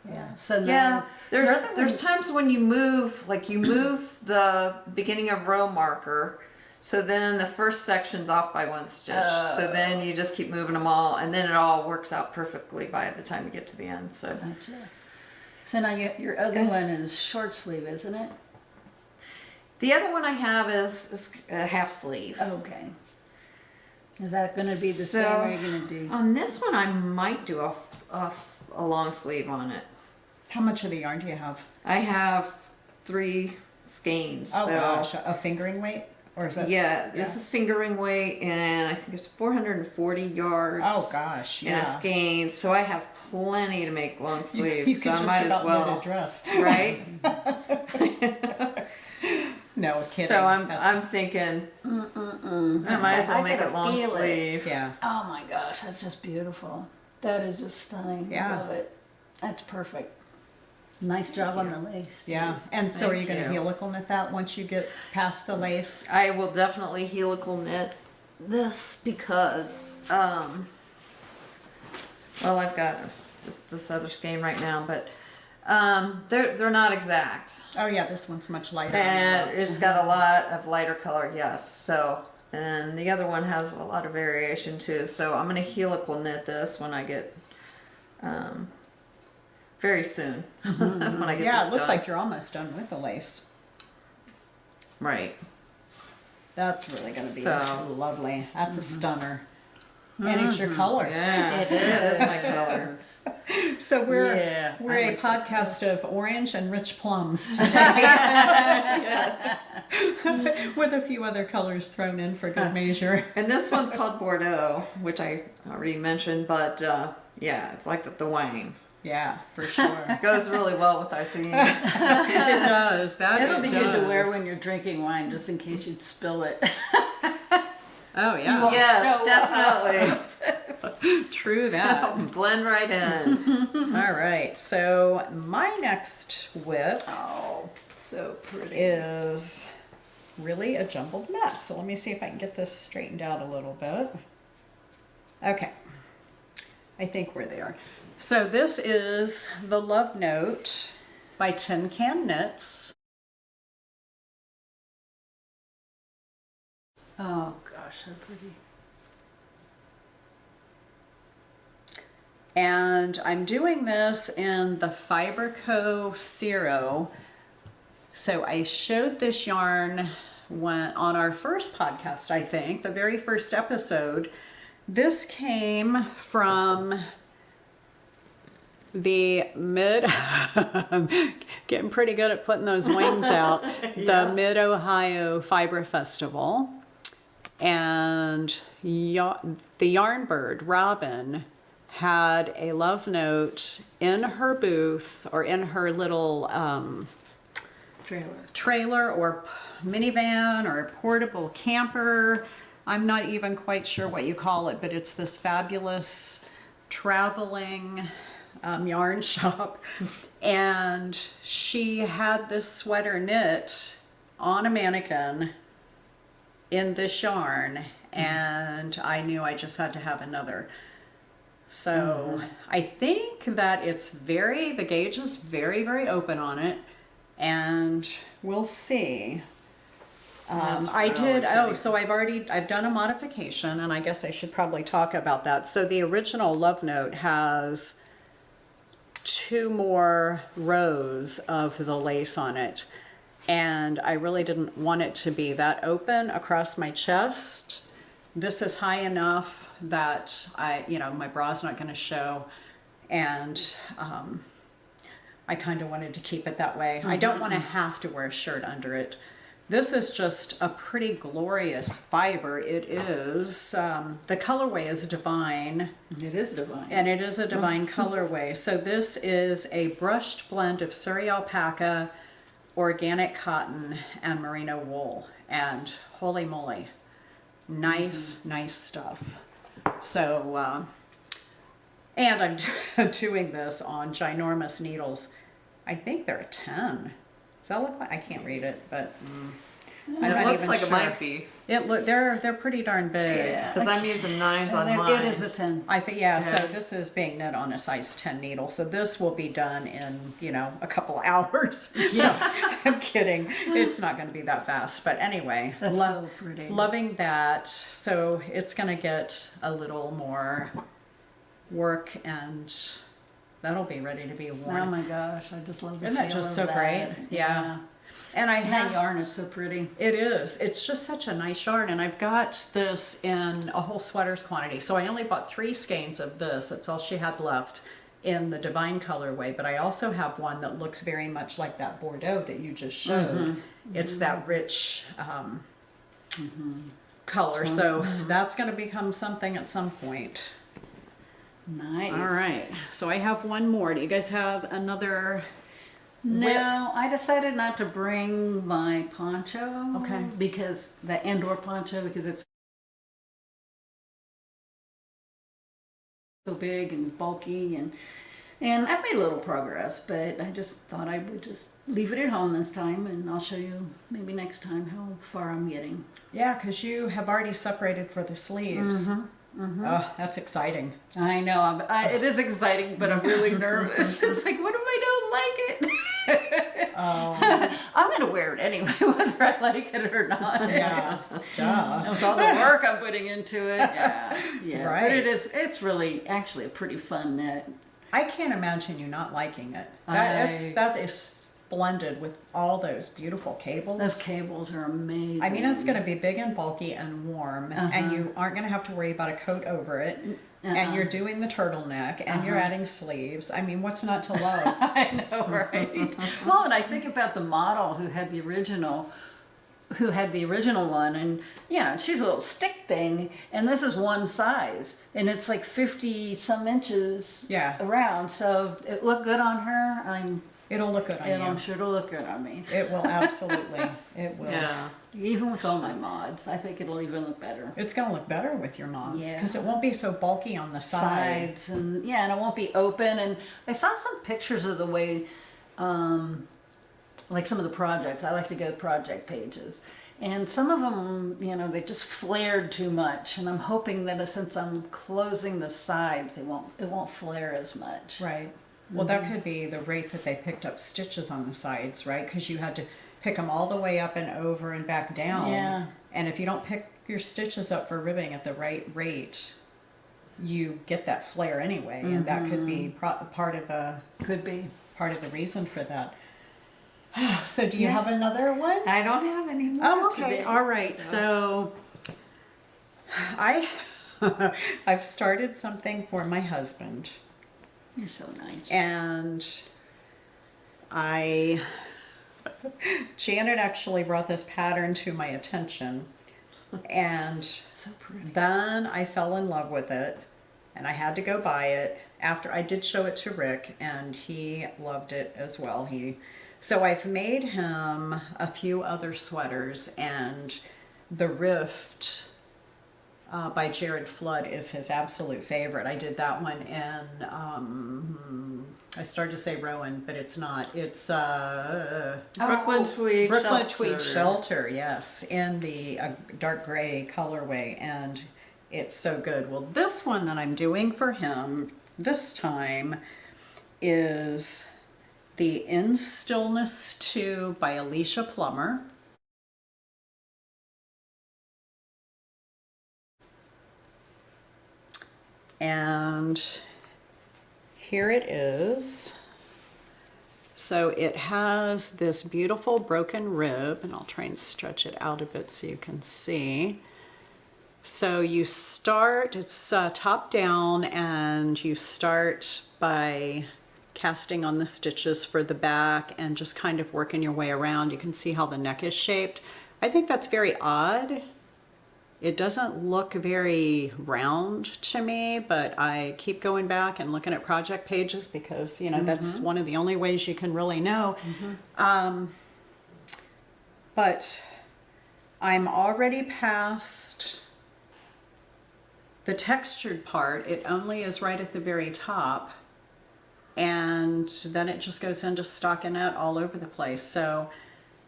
Yeah. Yeah. So now, Yeah, your other there's one- times when you move, like you move the beginning of row marker, so then the first section's off by one stitch. So then you just keep moving them all, and then it all works out perfectly by the time you get to the end. So Gotcha. So now your other one is short sleeve, isn't it? the other one I have is a half sleeve. Okay. Is that going to be the So, same, or are you going to do? On this one, I might do a long sleeve on it. How much of the yarn do you have? I have 3 skeins. Oh so gosh, a fingering weight? Or is that? yeah, this is fingering weight, and I think it's 440 yards. Oh gosh, In yeah. a skein, so I have plenty to make long sleeves. You so could I just might as about knit well, a dress. right? No kidding. So That's- I'm thinking, I might as well I make gotta it long feel it. sleeve. yeah. Oh my gosh, that's just beautiful. That is just stunning. Yeah. I love it. That's perfect. Nice job on the lace. too. Yeah. And so are you Thank going to you. helical knit that once you get past the lace? I will definitely helical knit this because, well, I've got just this other skein right now, but they're not exact. Oh yeah, this one's much lighter. And it's got a lot of lighter color, yes. So, and the other one has a lot of variation too. So I'm gonna helical knit this when I get very soon when I get Yeah, this it looks done. like you're almost done with the lace. Right. That's really going to be So- lovely. That's a stunner. And it's your color. Yeah, it is my color. So we're Yeah, we're I a like that podcast of orange and rich plums today, with a few other colors thrown in for good measure. And this one's called Bordeaux, which I already mentioned, but yeah, it's like the wine. Yeah, for sure. It goes really well with our theme. It does. It'll be good to wear does. when you're drinking wine, just in case you'd spill it. Oh yeah, won't- Yes, So, definitely. true that. Blend right in. All right, so my next whip Oh, so pretty. is really a jumbled mess. So let me see if I can get this straightened out a little bit. Okay, I think we're there. So this is the Love Note by Tincan Knits. Oh gosh, so pretty. And I'm doing this in the Fiberco Cirro. So I showed this yarn on our first podcast, I think, the very first episode. This came from the I'm getting pretty good at putting those wings out. The Mid-Ohio Fiber Festival. And the yarn bird, Robin, had a love note in her booth or in her little trailer or minivan or portable camper. I'm not even quite sure what you call it, but it's this fabulous traveling yarn shop. And she had this sweater knit on a mannequin in this yarn, and I knew I just had to have another. So I think that the gauge is very, very open on it, and we'll see. So I've done a modification, and I guess I should probably talk about that. So the original Love Note has 2 more rows of the lace on it, and I really didn't want it to be that open across my chest. This is high enough that my bra's not going to show, and I kind of wanted to keep it that way. I don't want to have to wear a shirt under it. This is just a pretty glorious fiber. It is, the colorway is divine. It is divine. And it is a divine colorway. So this is a brushed blend of Surrey alpaca, organic cotton, and merino wool. And holy moly, nice stuff. So, and I'm doing this on ginormous needles. I think they're a 10. Does that look like? I can't read it, but I'm It not looks even like sure. it might be. They're pretty darn big. Yeah. Because I'm using 9s on It mine. is a 10. I think, yeah, so Yeah. this is being knit on a size 10 needle. So this will be done in, a couple hours. Yeah. I'm kidding. It's not going to be that fast. But anyway, That's so pretty. loving that. So it's going to get a little more work, and that'll be ready to be worn. Oh my gosh, I just love the Isn't that feel just of so that. great? Yeah. And I And that have, yarn is so pretty. it is. It's just such a nice yarn, and I've got this in a whole sweater's quantity. So I only bought 3 skeins of this. That's all she had left in the Divine colorway. But I also have one that looks very much like that Bordeaux that you just showed. It's that rich color. So that's going to become something at some point. Nice. All right. So I have one more. Do you guys have another? No, I decided not to bring my poncho. Okay. Because the indoor poncho, because it's so big and bulky, and I've made a little progress, but I just thought I would just leave it at home this time, and I'll show you maybe next time how far I'm getting. Yeah, because you have already separated for the sleeves. Oh, that's exciting. I know, it is exciting, but I'm really nervous. It's like, what if I don't like it? I'm going to wear it anyway, whether I like it or not. Yeah, duh. With all the work I'm putting into it. Yeah. But Right. it's really actually a pretty fun knit. I can't imagine you not liking it. I- That is splendid with all those beautiful cables. Those cables are amazing. I mean, it's going to be big and bulky and warm, and you aren't going to have to worry about a coat over it. And you're doing the turtleneck, and you're adding sleeves. I mean, what's not to love? I know, right? Well, and I think about the model who had the original one, and she's a little stick thing, and this is one size, and it's like 50 some inches around, so it looked good on her. It'll look good on you. I'm sure it'll look good on me. It will, absolutely. It will. Yeah. Even with all my mods, I think it'll even look better. It's going to look better with your mods Yeah. because it won't be so bulky on the Sides, and and it won't be open. And I saw some pictures of the way, like some of the projects. I like to go project pages, and some of them, they just flared too much. And I'm hoping that since I'm closing the sides, it won't flare as much. Right. Well, that could be the rate that they picked up stitches on the sides, right? Because you had to pick them all the way up and over and back down. Yeah. And if you don't pick your stitches up for ribbing at the right rate, you get that flare anyway, and that could be part of the reason for that. So, do you have another one? I don't have any more. Oh, okay. today, All right. So, I've started something for my husband. You're so nice. And Janet actually brought this pattern to my attention, and So pretty. then I fell in love with it, and I had to go buy it after I did show it to Rick, and he loved it as well. So I've made him a few other sweaters, and the Rift by Jared Flood is his absolute favorite. I did that one in, I started to say Rowan, but it's not. It's Brooklyn Tweed Brooklyn Shelter. Tweed Shelter, yes, in the dark gray colorway, and it's so good. Well, this one that I'm doing for him this time is the In Stillness 2 by Alicia Plummer. And here it is. So it has this beautiful broken rib, and I'll try and stretch it out a bit so you can see. So you start, it's top down, and you start by casting on the stitches for the back and just kind of working your way around. You can see how the neck is shaped. I think that's very odd. It doesn't look very round to me, but I keep going back and looking at project pages because, that's one of the only ways you can really know. But I'm already past the textured part. It only is right at the very top. And then it just goes into stockinette all over the place. So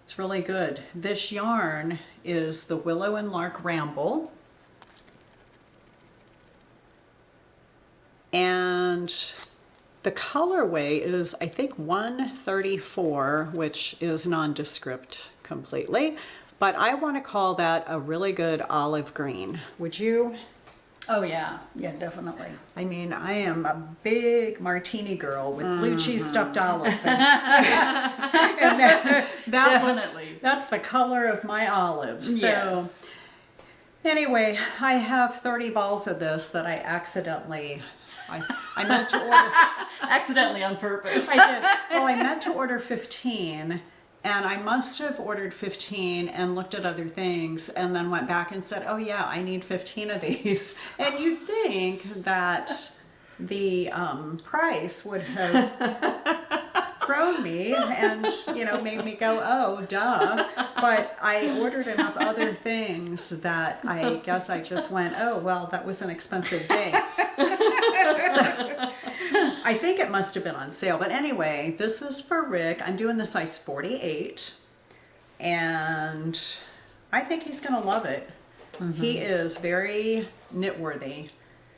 it's really good. This yarn is the Willow and Lark Ramble. And the colorway is, I think, 134, which is nondescript completely. But I want to call that a really good olive green. Would you? Oh yeah, definitely. I mean, I am a big martini girl with blue cheese stuffed olives. And Definitely. That's the color of my olives. Yes. So anyway, I have 30 balls of this that I accidentally, I meant to order. Accidentally on purpose. I did. Well, I meant to order 15. And I must have ordered 15 and looked at other things and then went back and said, oh yeah, I need 15 of these. And you'd think that the price would have thrown me and, made me go, oh, duh. But I ordered enough other things that I guess I just went, oh, well, that was an expensive day. So, I think it must have been on sale. But anyway, this is for Rick. I'm doing the size 48. And I think he's going to love it. He is very knit-worthy.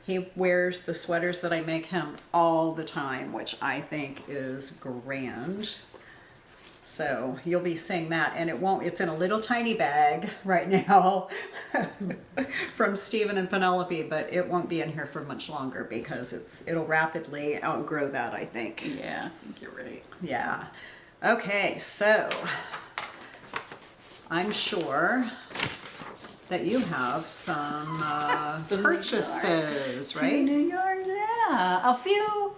He wears the sweaters that I make him all the time, which I think is grand. So you'll be seeing that, and it's in a little tiny bag right now from Stephen and Penelope, but it won't be in here for much longer because it'll rapidly outgrow that, I think. Yeah, I think you're right. Yeah. Okay, so I'm sure that you have some purchases, right? New York, yeah, a few.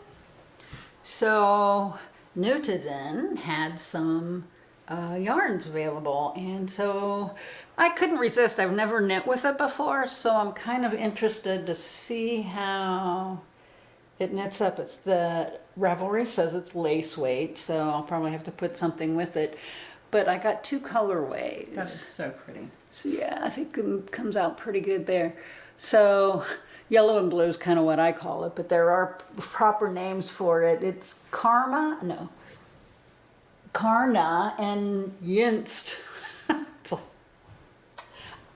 So Newton had some yarns available, and so I couldn't resist. I've never knit with it before, so I'm kind of interested to see how it knits up. It's the Ravelry says it's lace weight, so I'll probably have to put something with it. But I got 2 colorways. That is so pretty. So yeah, I think it comes out pretty good there. So yellow and blue is kind of what I call it, but there are proper names for it. It's Karna and Yinst.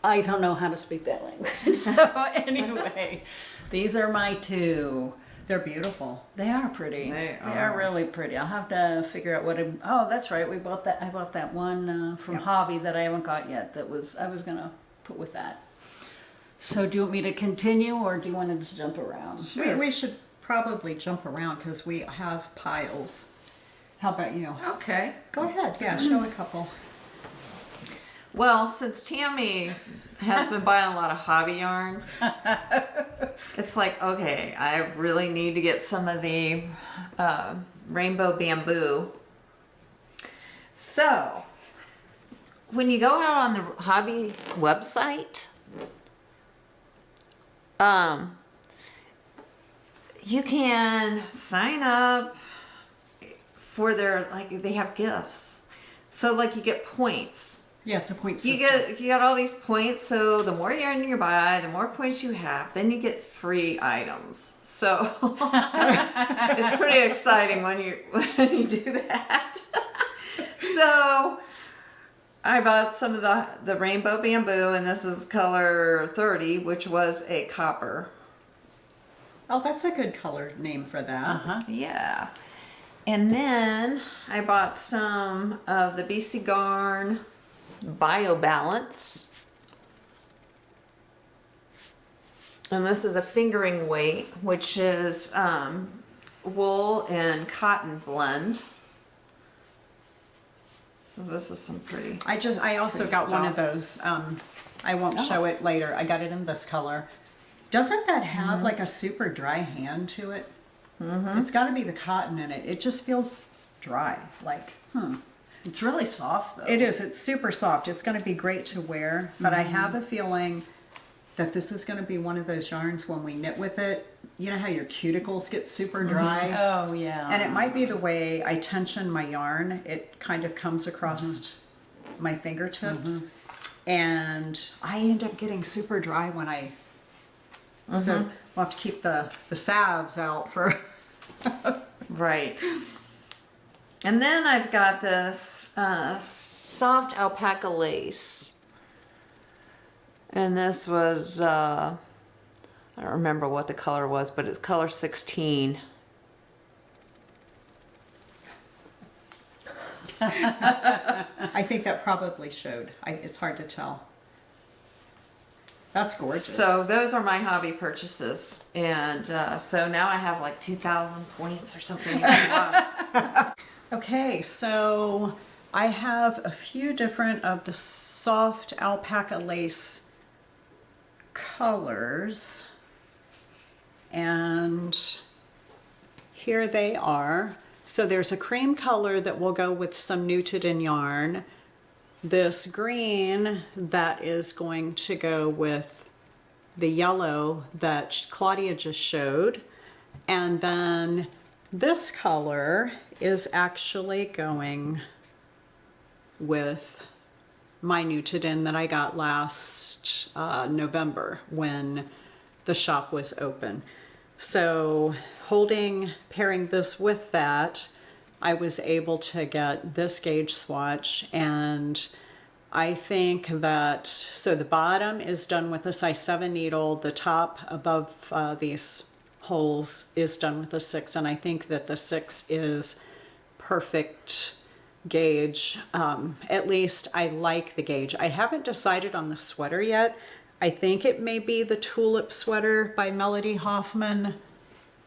I don't know how to speak that language. So anyway, these are my 2. They're beautiful. They are pretty. They are really pretty. I'll have to figure out what oh, that's right. I bought that one from Hobbii that I haven't got yet. I was gonna put with that. So do you want me to continue, or do you want to just jump around? We should probably jump around because we have piles. How about you? Okay. Go ahead. Yeah, show a couple. Well, since Tammi has been buying a lot of Hobbii yarns, it's like, okay, I really need to get some of the rainbow bamboo. So, when you go out on the Hobbii website, you can sign up for their, like, they have gifts. So, like, you get points. Yeah, it's a point system. You got all these points, so the more yarn you buy, the more points you have, then you get free items. So it's pretty exciting when you do that. So I bought some of the rainbow bamboo, and this is color 30, which was a copper. Oh, that's a good color name for that. Yeah. And then I bought some of the BC Garn Bio Balance, and this is a fingering weight, which is wool and cotton blend. So this is some pretty. I also got one of those. I won't show it later. I got it in this color. Doesn't that have like a super dry hand to it? It's got to be the cotton in it. It just feels dry. Like It's really soft though. it is. It's super soft. It's going to be great to wear. But I have a feeling that this is going to be one of those yarns when we knit with it. You know how your cuticles get super dry? Oh yeah. And it might be the way I tension my yarn. It kind of comes across my fingertips. And I end up getting super dry when I... So we'll have to keep the salves out for... Right. And then I've got this soft alpaca lace. And this was, I don't remember what the color was, but it's color 16. I think that probably showed. It's hard to tell. That's gorgeous. So those are my Hobbii purchases. And so now I have like 2,000 points or something. Okay, so I have a few different of the soft alpaca lace colors. And here they are. So there's a cream color that will go with some knitted in yarn. This green that is going to go with the yellow that Claudia just showed. And then this color is actually going with my knitted in that I got last November when the shop was open. So pairing this with that, I was able to get this gauge swatch, and I think that, so the bottom is done with a size 7 needle, the top above these holes is done with a 6, and I think that the 6 is perfect gauge. At least I like the gauge. I haven't decided on the sweater yet. I think it may be the Tulip sweater by Melody Hoffman,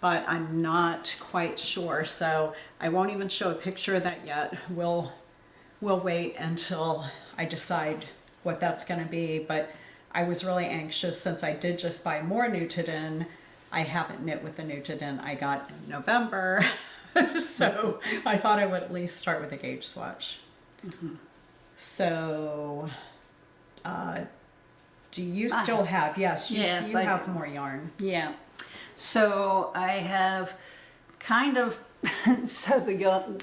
but I'm not quite sure. So I won't even show a picture of that yet. We'll wait until I decide what that's going to be. But I was really anxious since I did just buy more Nutiden. I haven't knit with the Nutiden I got in November. So I thought I would at least start with a gauge swatch. So, do you still have, yes, you I have do. more yarn. Yeah. So I have kind of, so the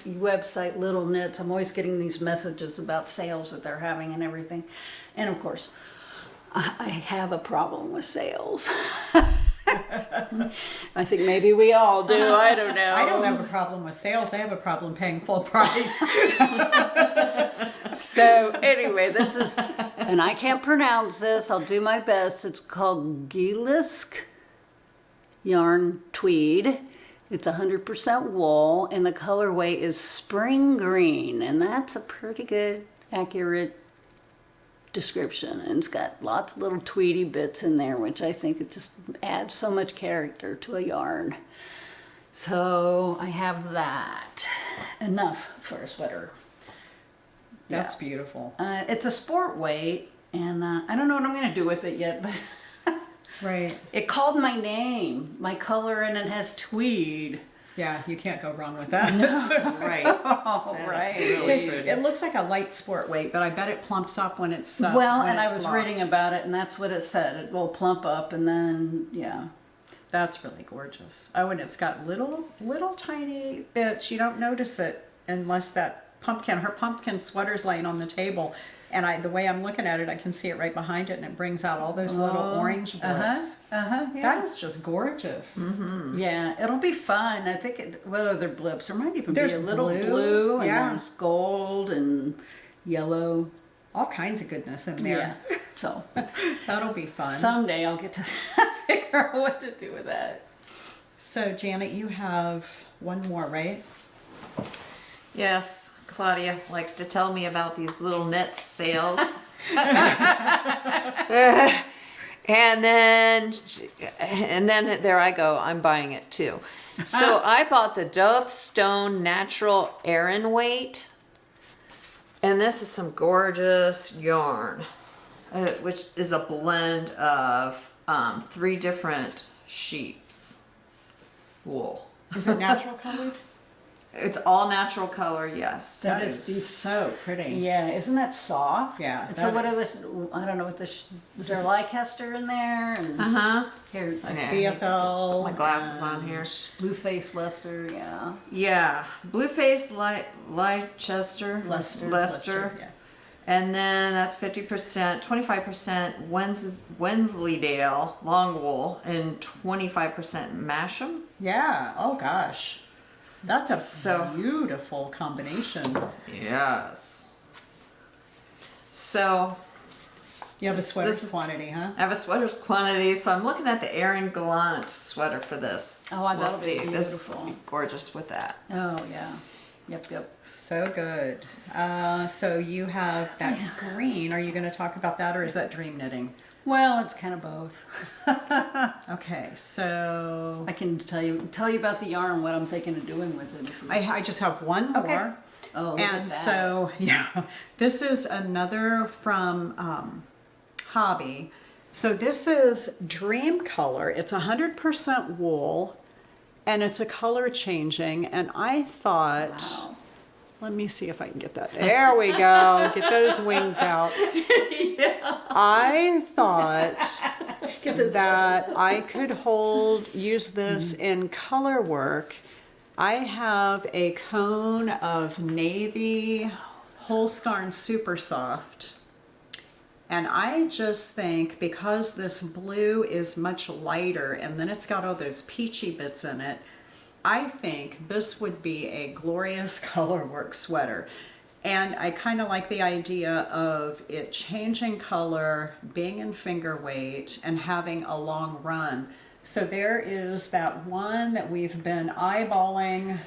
website Little Knits, I'm always getting these messages about sales that they're having and everything. And of course, I have a problem with sales. I think maybe we all do. I don't know. I don't have a problem with sales. I have a problem paying full price. So anyway, this is, and I can't pronounce this. I'll do my best. It's called Gilisk Yarn Tweed. It's 100% wool, and the colorway is spring green, and that's a pretty good, accurate description. And it's got lots of little tweedy bits in there, which I think it just adds so much character to a yarn. So I have that. Enough for a sweater. That's beautiful. It's a sport weight, and I don't know what I'm going to do with it yet, but Right. it called my name, my color, and it has tweed. Yeah, you can't go wrong with that. Right. Oh, That's right. really pretty. It looks like a light sport weight, but I bet it plumps up when it's Well, when and it's I was blocked. reading about it, and that's what it said. It will plump up, and then, yeah. That's really gorgeous. Oh, and it's got little tiny bits. You don't notice it unless that pumpkin, her pumpkin sweater's laying on the table. And the way I'm looking at it, I can see it right behind it, and it brings out all those little orange blips. Yeah. That is just gorgeous. Yeah, it'll be fun. I think, what other blips? There might even There's be a little blue, blue, and yeah. there's gold and yellow. All kinds of goodness in there. Yeah, so That'll be fun. someday I'll get to figure out what to do with that. So, Janet, you have one more, right? Yes, Claudia likes to tell me about these little knit sales. And then there I go, I'm buying it too. So I bought the Dove Stone Natural Aran Weight. And this is some gorgeous yarn, which is a blend of 3 different sheep's wool. Is it natural colored? It's all natural color, yes. That is is so pretty. Yeah, isn't that soft? Yeah, And so that what are is. the, I don't know what this, is there Leicester in there? And Uh-huh. here, Okay. BFL. My glasses on here. blue face Leicester, yeah. Yeah, Blueface Leicester. Lester. Yeah. And then that's 50%, 25% Wensleydale long wool, and 25% Masham. Yeah. Oh gosh, that's a So- beautiful combination. Yes. So You have a sweater This is- quantity, huh? I have a sweater's quantity, so I'm looking at the Erin Gallant sweater for this. Oh, that'll be This beautiful. will be gorgeous with that. Oh, yeah. Yep. So good. So you have that green. Are you going to talk about that, or is that dream knitting? Well, it's kind of both. Okay. So I can tell you about the yarn, what I'm thinking of doing with it. If you... I just have one Okay. more. Oh, look at And that. so, yeah, this is another from Hobbii. So this is Dream Color. It's 100% wool, and it's a color changing. And I thought, Wow. let me see if I can get that. There we go. Get those wings out. I thought Get those that I could use this in color work. I have a cone of navy Holskarn Super Soft, and I just think because this blue is much lighter and then it's got all those peachy bits in it, I think this would be a glorious color work sweater. And I kind of like the idea of it changing color, being in finger weight, and having a long run. So there is that one that we've been eyeballing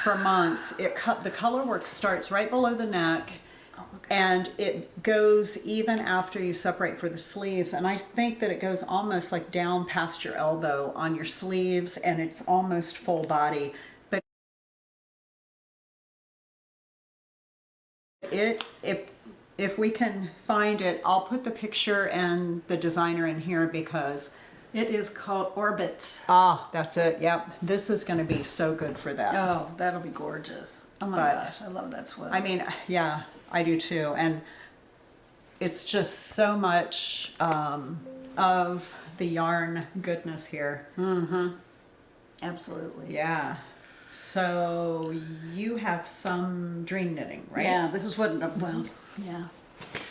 for months. The color work starts right below the neck. And it goes even after you separate for the sleeves. And I think that it goes almost like down past your elbow on your sleeves, and it's almost full body. But if we can find it, I'll put the picture and the designer in here because It is called Orbits. that's it. Yep. This is going to be so good for that. Oh, that'll be gorgeous. Oh my gosh, I love that sweater. I mean, yeah, I do too. And it's just so much of the yarn goodness here. Absolutely. Yeah. So you have some dream knitting, right? Yeah, this is what, well, yeah.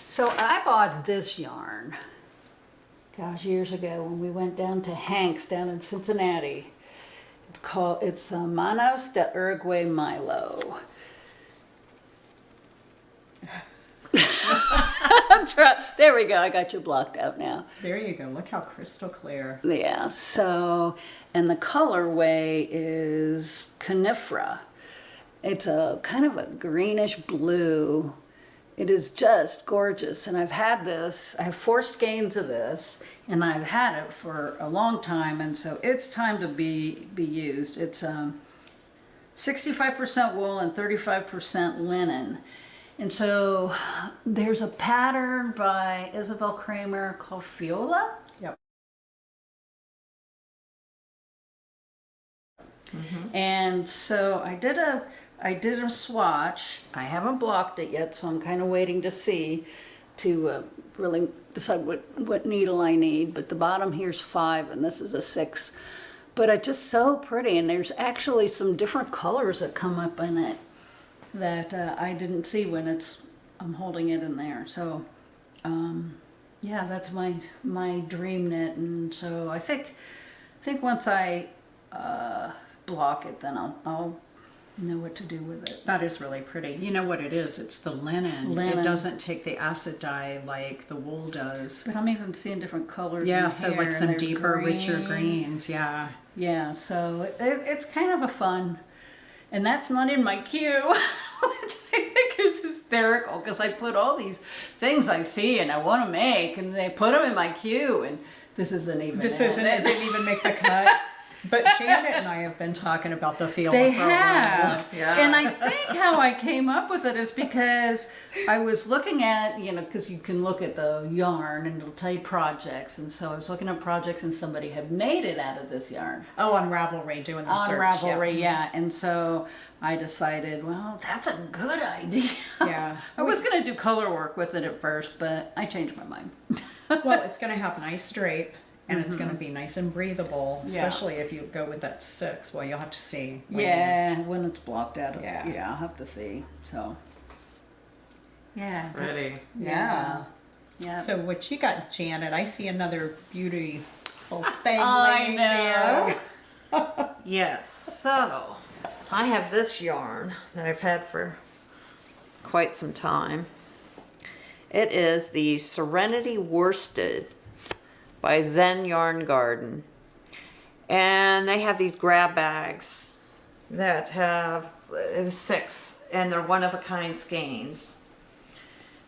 So I bought this yarn, gosh, years ago when we went down to Hank's down in Cincinnati. It's Manos de Uruguay Milo. There we go, I got you blocked out now. There you go. Look how crystal clear. Yeah, so, and the colorway is Conifera. It's a kind of a greenish blue. It is just gorgeous. And I've had this, I have 4 skeins of this, and I've had it for a long time. And so it's time to be used. It's 65% wool and 35% linen. And so there's a pattern by Isabel Kramer called Fiola. Yep. And so I did a swatch. I haven't blocked it yet, so I'm kind of waiting to see to really decide what needle I need. But the bottom here's 5 and this is a 6. But it's just so pretty, and there's actually some different colors that come up in it that I didn't see when I'm holding it in there. So yeah, that's my dream knit. And so I think once I block it, then I'll know what to do with it. That is really pretty. You know what it is? It's the linen. It doesn't take the acid dye like the wool does. But I'm even seeing different colors. Yeah, in so here, like and some there's deeper, richer green. greens. Yeah. Yeah, so it's kind of a fun, and that's not in my queue, which I think is hysterical because I put all these things I see and I want to make, and they put them in my queue, and this isn't even. This it. isn't. It didn't even make the cut. But Janet and I have been talking about the Fiola They for a while. have. Yeah. And I think how I came up with it is because I was looking at, because you can look at the yarn and it'll tell you projects. And so I was looking at projects and somebody had made it out of this yarn. Oh, on Ravelry, doing the On search. Ravelry, yeah. And so I decided, well, that's a good idea. Yeah. I was going to do color work with it at first, but I changed my mind. Well, it's going to have nice drape. And it's going to be nice and breathable, especially if you go with that 6. Well, you'll have to see. When it's blocked out. Yeah. I'll have to see. So, yeah. Ready. Yeah. Yeah. So what you got, Janet? I see another beautiful thing I laying know. there. Yes, so I have this yarn that I've had for quite some time. It is the Serenity Worsted by Zen Yarn Garden. And they have these grab bags that have 6, and they're one-of-a-kind skeins.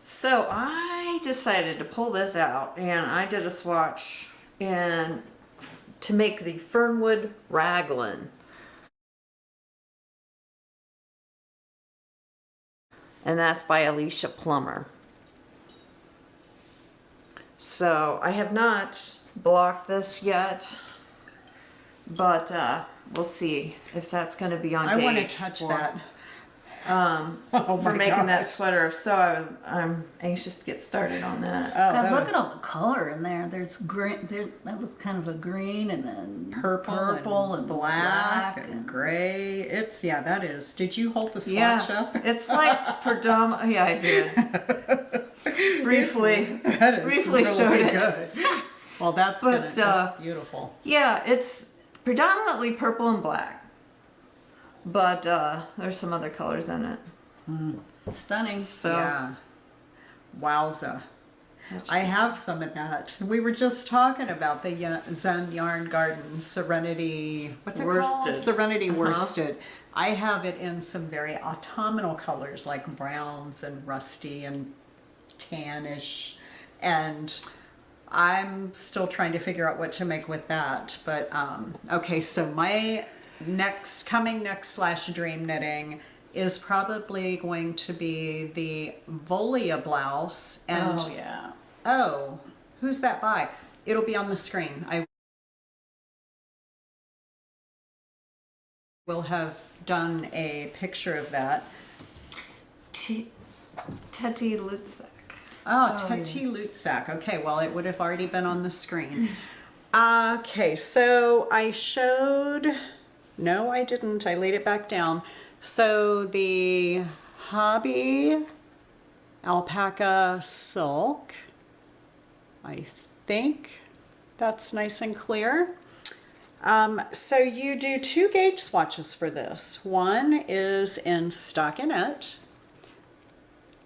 So I decided to pull this out, and I did a swatch to make the Fernwood Raglan. And that's by Alicia Plummer. So I have not blocked this yet, but we'll see if that's going to be on I want to gauge touch for, that. for my making that gosh. sweater. So I'm anxious to get started on that. Oh, God, that look at all the color in there. There's green. That looks kind of a green, and then purple and black and and gray. It's that is. Did you hold the swatch Yeah, up? it's like predominant. Yeah, I did. Briefly That is really showed it. good. Well, that's that's beautiful. Yeah, it's predominantly purple and black, but there's some other colors in it. stunning. So Yeah. Wowza. I have some of that. We were just talking about the Zen Yarn Garden Serenity, what's it called? Worsted. Serenity Worsted. I have it in some very autumnal colors like browns and rusty and tannish, and I'm still trying to figure out what to make with that. But okay, so my next dream knitting is probably going to be the Volia blouse. And Oh yeah. oh, who's that by? It'll be on the screen. I will have done a picture of that. Teti Lutsak. Oh, Teti Lutsak. Okay, well, it would have already been on the screen. Okay, so I showed... No, I didn't. I laid it back down. So the Hobbii Alpaca Silk, I think that's nice and clear. So you do 2 gauge swatches for this. One is in Stockinette,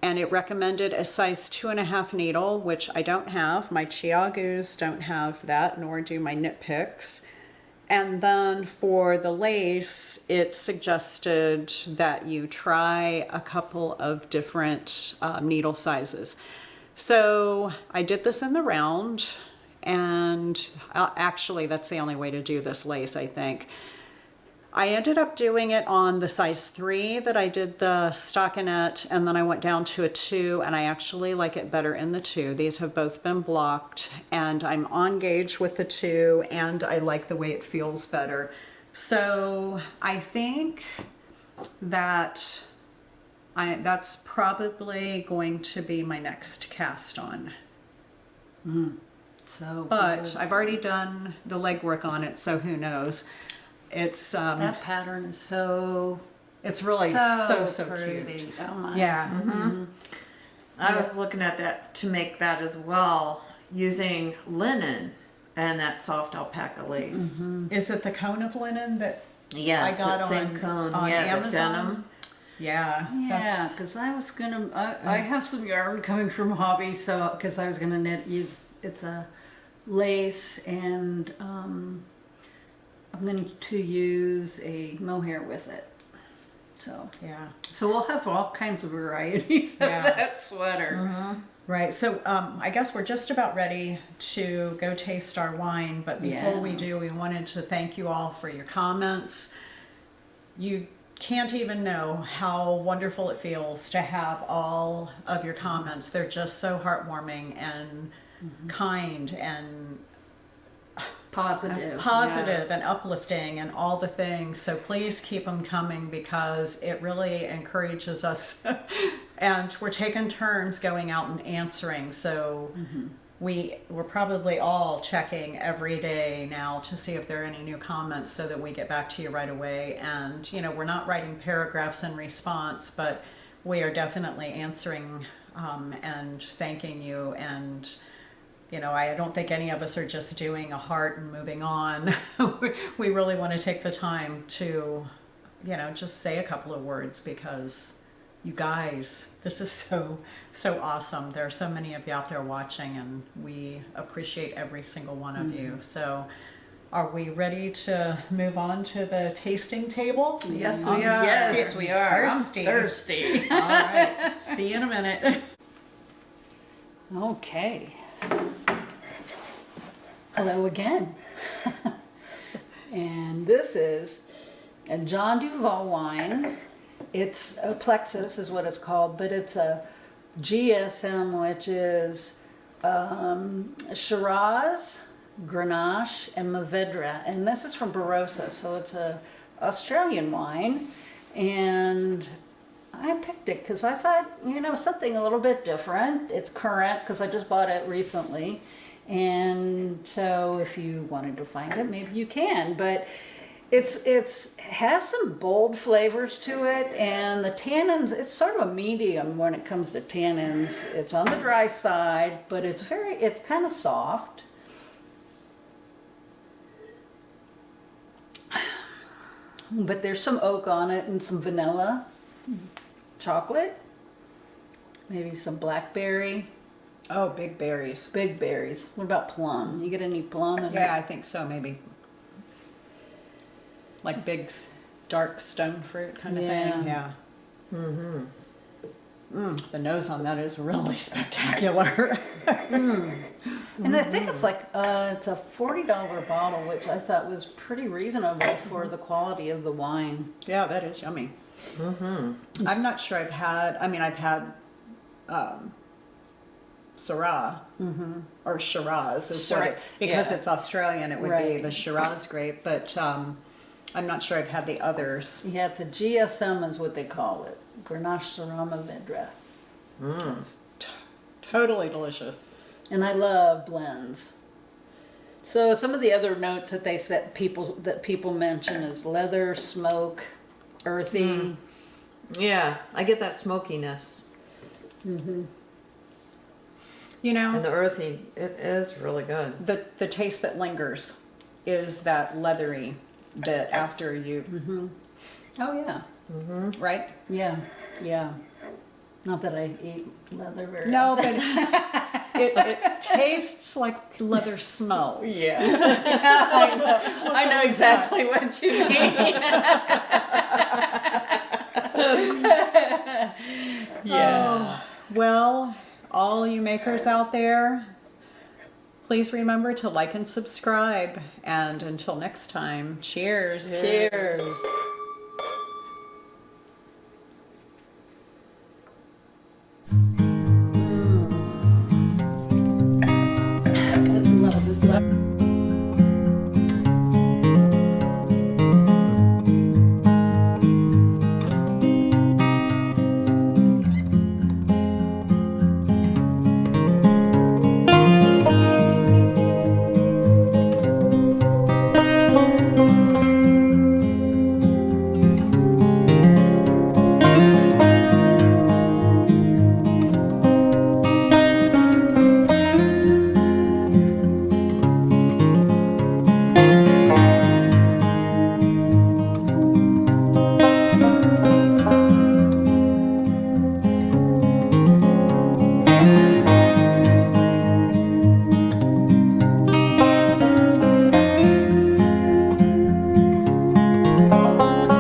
and it recommended a size 2.5 needle, which I don't have. My Chiagus don't have that, nor do my Knit Picks. And then for the lace, it suggested that you try a couple of different needle sizes. So I did this in the round, and actually that's the only way to do this lace, I think. I ended up doing it on the size 3 that I did the stockinette, and then I went down to a 2, and I actually like it better in the 2. These have both been blocked, and I'm on gauge with the 2, and I like the way it feels better. So I think that that's probably going to be my next cast on. So But good. I've already done the legwork on it, so who knows. It's that pattern is so it's really so pretty. cute. Oh my. Yeah. I was looking at that to make that as well, using linen and that soft alpaca lace. Is it the cone of linen that Yes, I got that same on- cone. on yeah, Amazon? the denim. Yeah. Yeah, because I was gonna. I have some yarn coming from Hobbii, so because I was gonna it's a lace, and I'm going to use a mohair with it. So Yeah. so we'll have all kinds of varieties of Yeah. that sweater. Right. So I guess we're just about ready to go taste our wine, but before we Yeah. do, we wanted to thank you all for your comments. You can't even know how wonderful it feels to have all of your comments. They're just so heartwarming and kind and Positive. positive yes. and uplifting and all the things. So please keep them coming, because it really encourages us. And we're taking turns going out and answering. So we're probably all checking every day now to see if there are any new comments, so that we get back to you right away. And we're not writing paragraphs in response, but we are definitely answering and thanking you. And I don't think any of us are just doing a heart and moving on. We really want to take the time to, just say a couple of words, because you guys, this is so awesome. There are so many of you out there watching, and we appreciate every single one of you. So are we ready to move on to the tasting table? Yes, we are. Yes, we are. Thirsty. I'm thirsty. All right. See you in a minute. Okay. Hello again. And this is a John Duval wine. It's a Plexus is what it's called, but it's a GSM, which is Shiraz, Grenache, and Mourvedre. And this is from Barossa, so it's a Australian wine. And I picked it because I thought, something a little bit different. It's current because I just bought it recently. And so if you wanted to find it, maybe you can. But it's has some bold flavors to it, and the tannins, it's sort of a medium when it comes to tannins. It's on the dry side, but it's kind of soft. But there's some oak on it and some vanilla, chocolate, maybe some blackberry. Oh, big berries. Big berries. What about plum? You get any plum? Yeah, I think so, maybe. Like big, dark stone fruit kind of thing. Yeah. Mm-hmm. The nose on that is really spectacular. And I think it's like, it's a $40 bottle, which I thought was pretty reasonable for the quality of the wine. Yeah, that is yummy. I'm not sure I've had, I've had Syrah, or Shiraz is what it, because it's Australian, it would be the Shiraz grape, but I'm not sure I've had the others. Yeah, it's a GSM is what they call it. Grenache Syrah Vidra. It's totally delicious. And I love blends. So some of the other notes that they said people mention is leather, smoke, earthy. Yeah, I get that smokiness. You know, And the earthy, it is really good. the taste that lingers is that leathery bit after you, Oh yeah. right? Yeah. Not that I eat leather very No, often. but it tastes like leather smells. Yeah. I know exactly what you mean. Yeah. Well, all you makers out there, please remember to like and subscribe. And until next time, cheers. Cheers.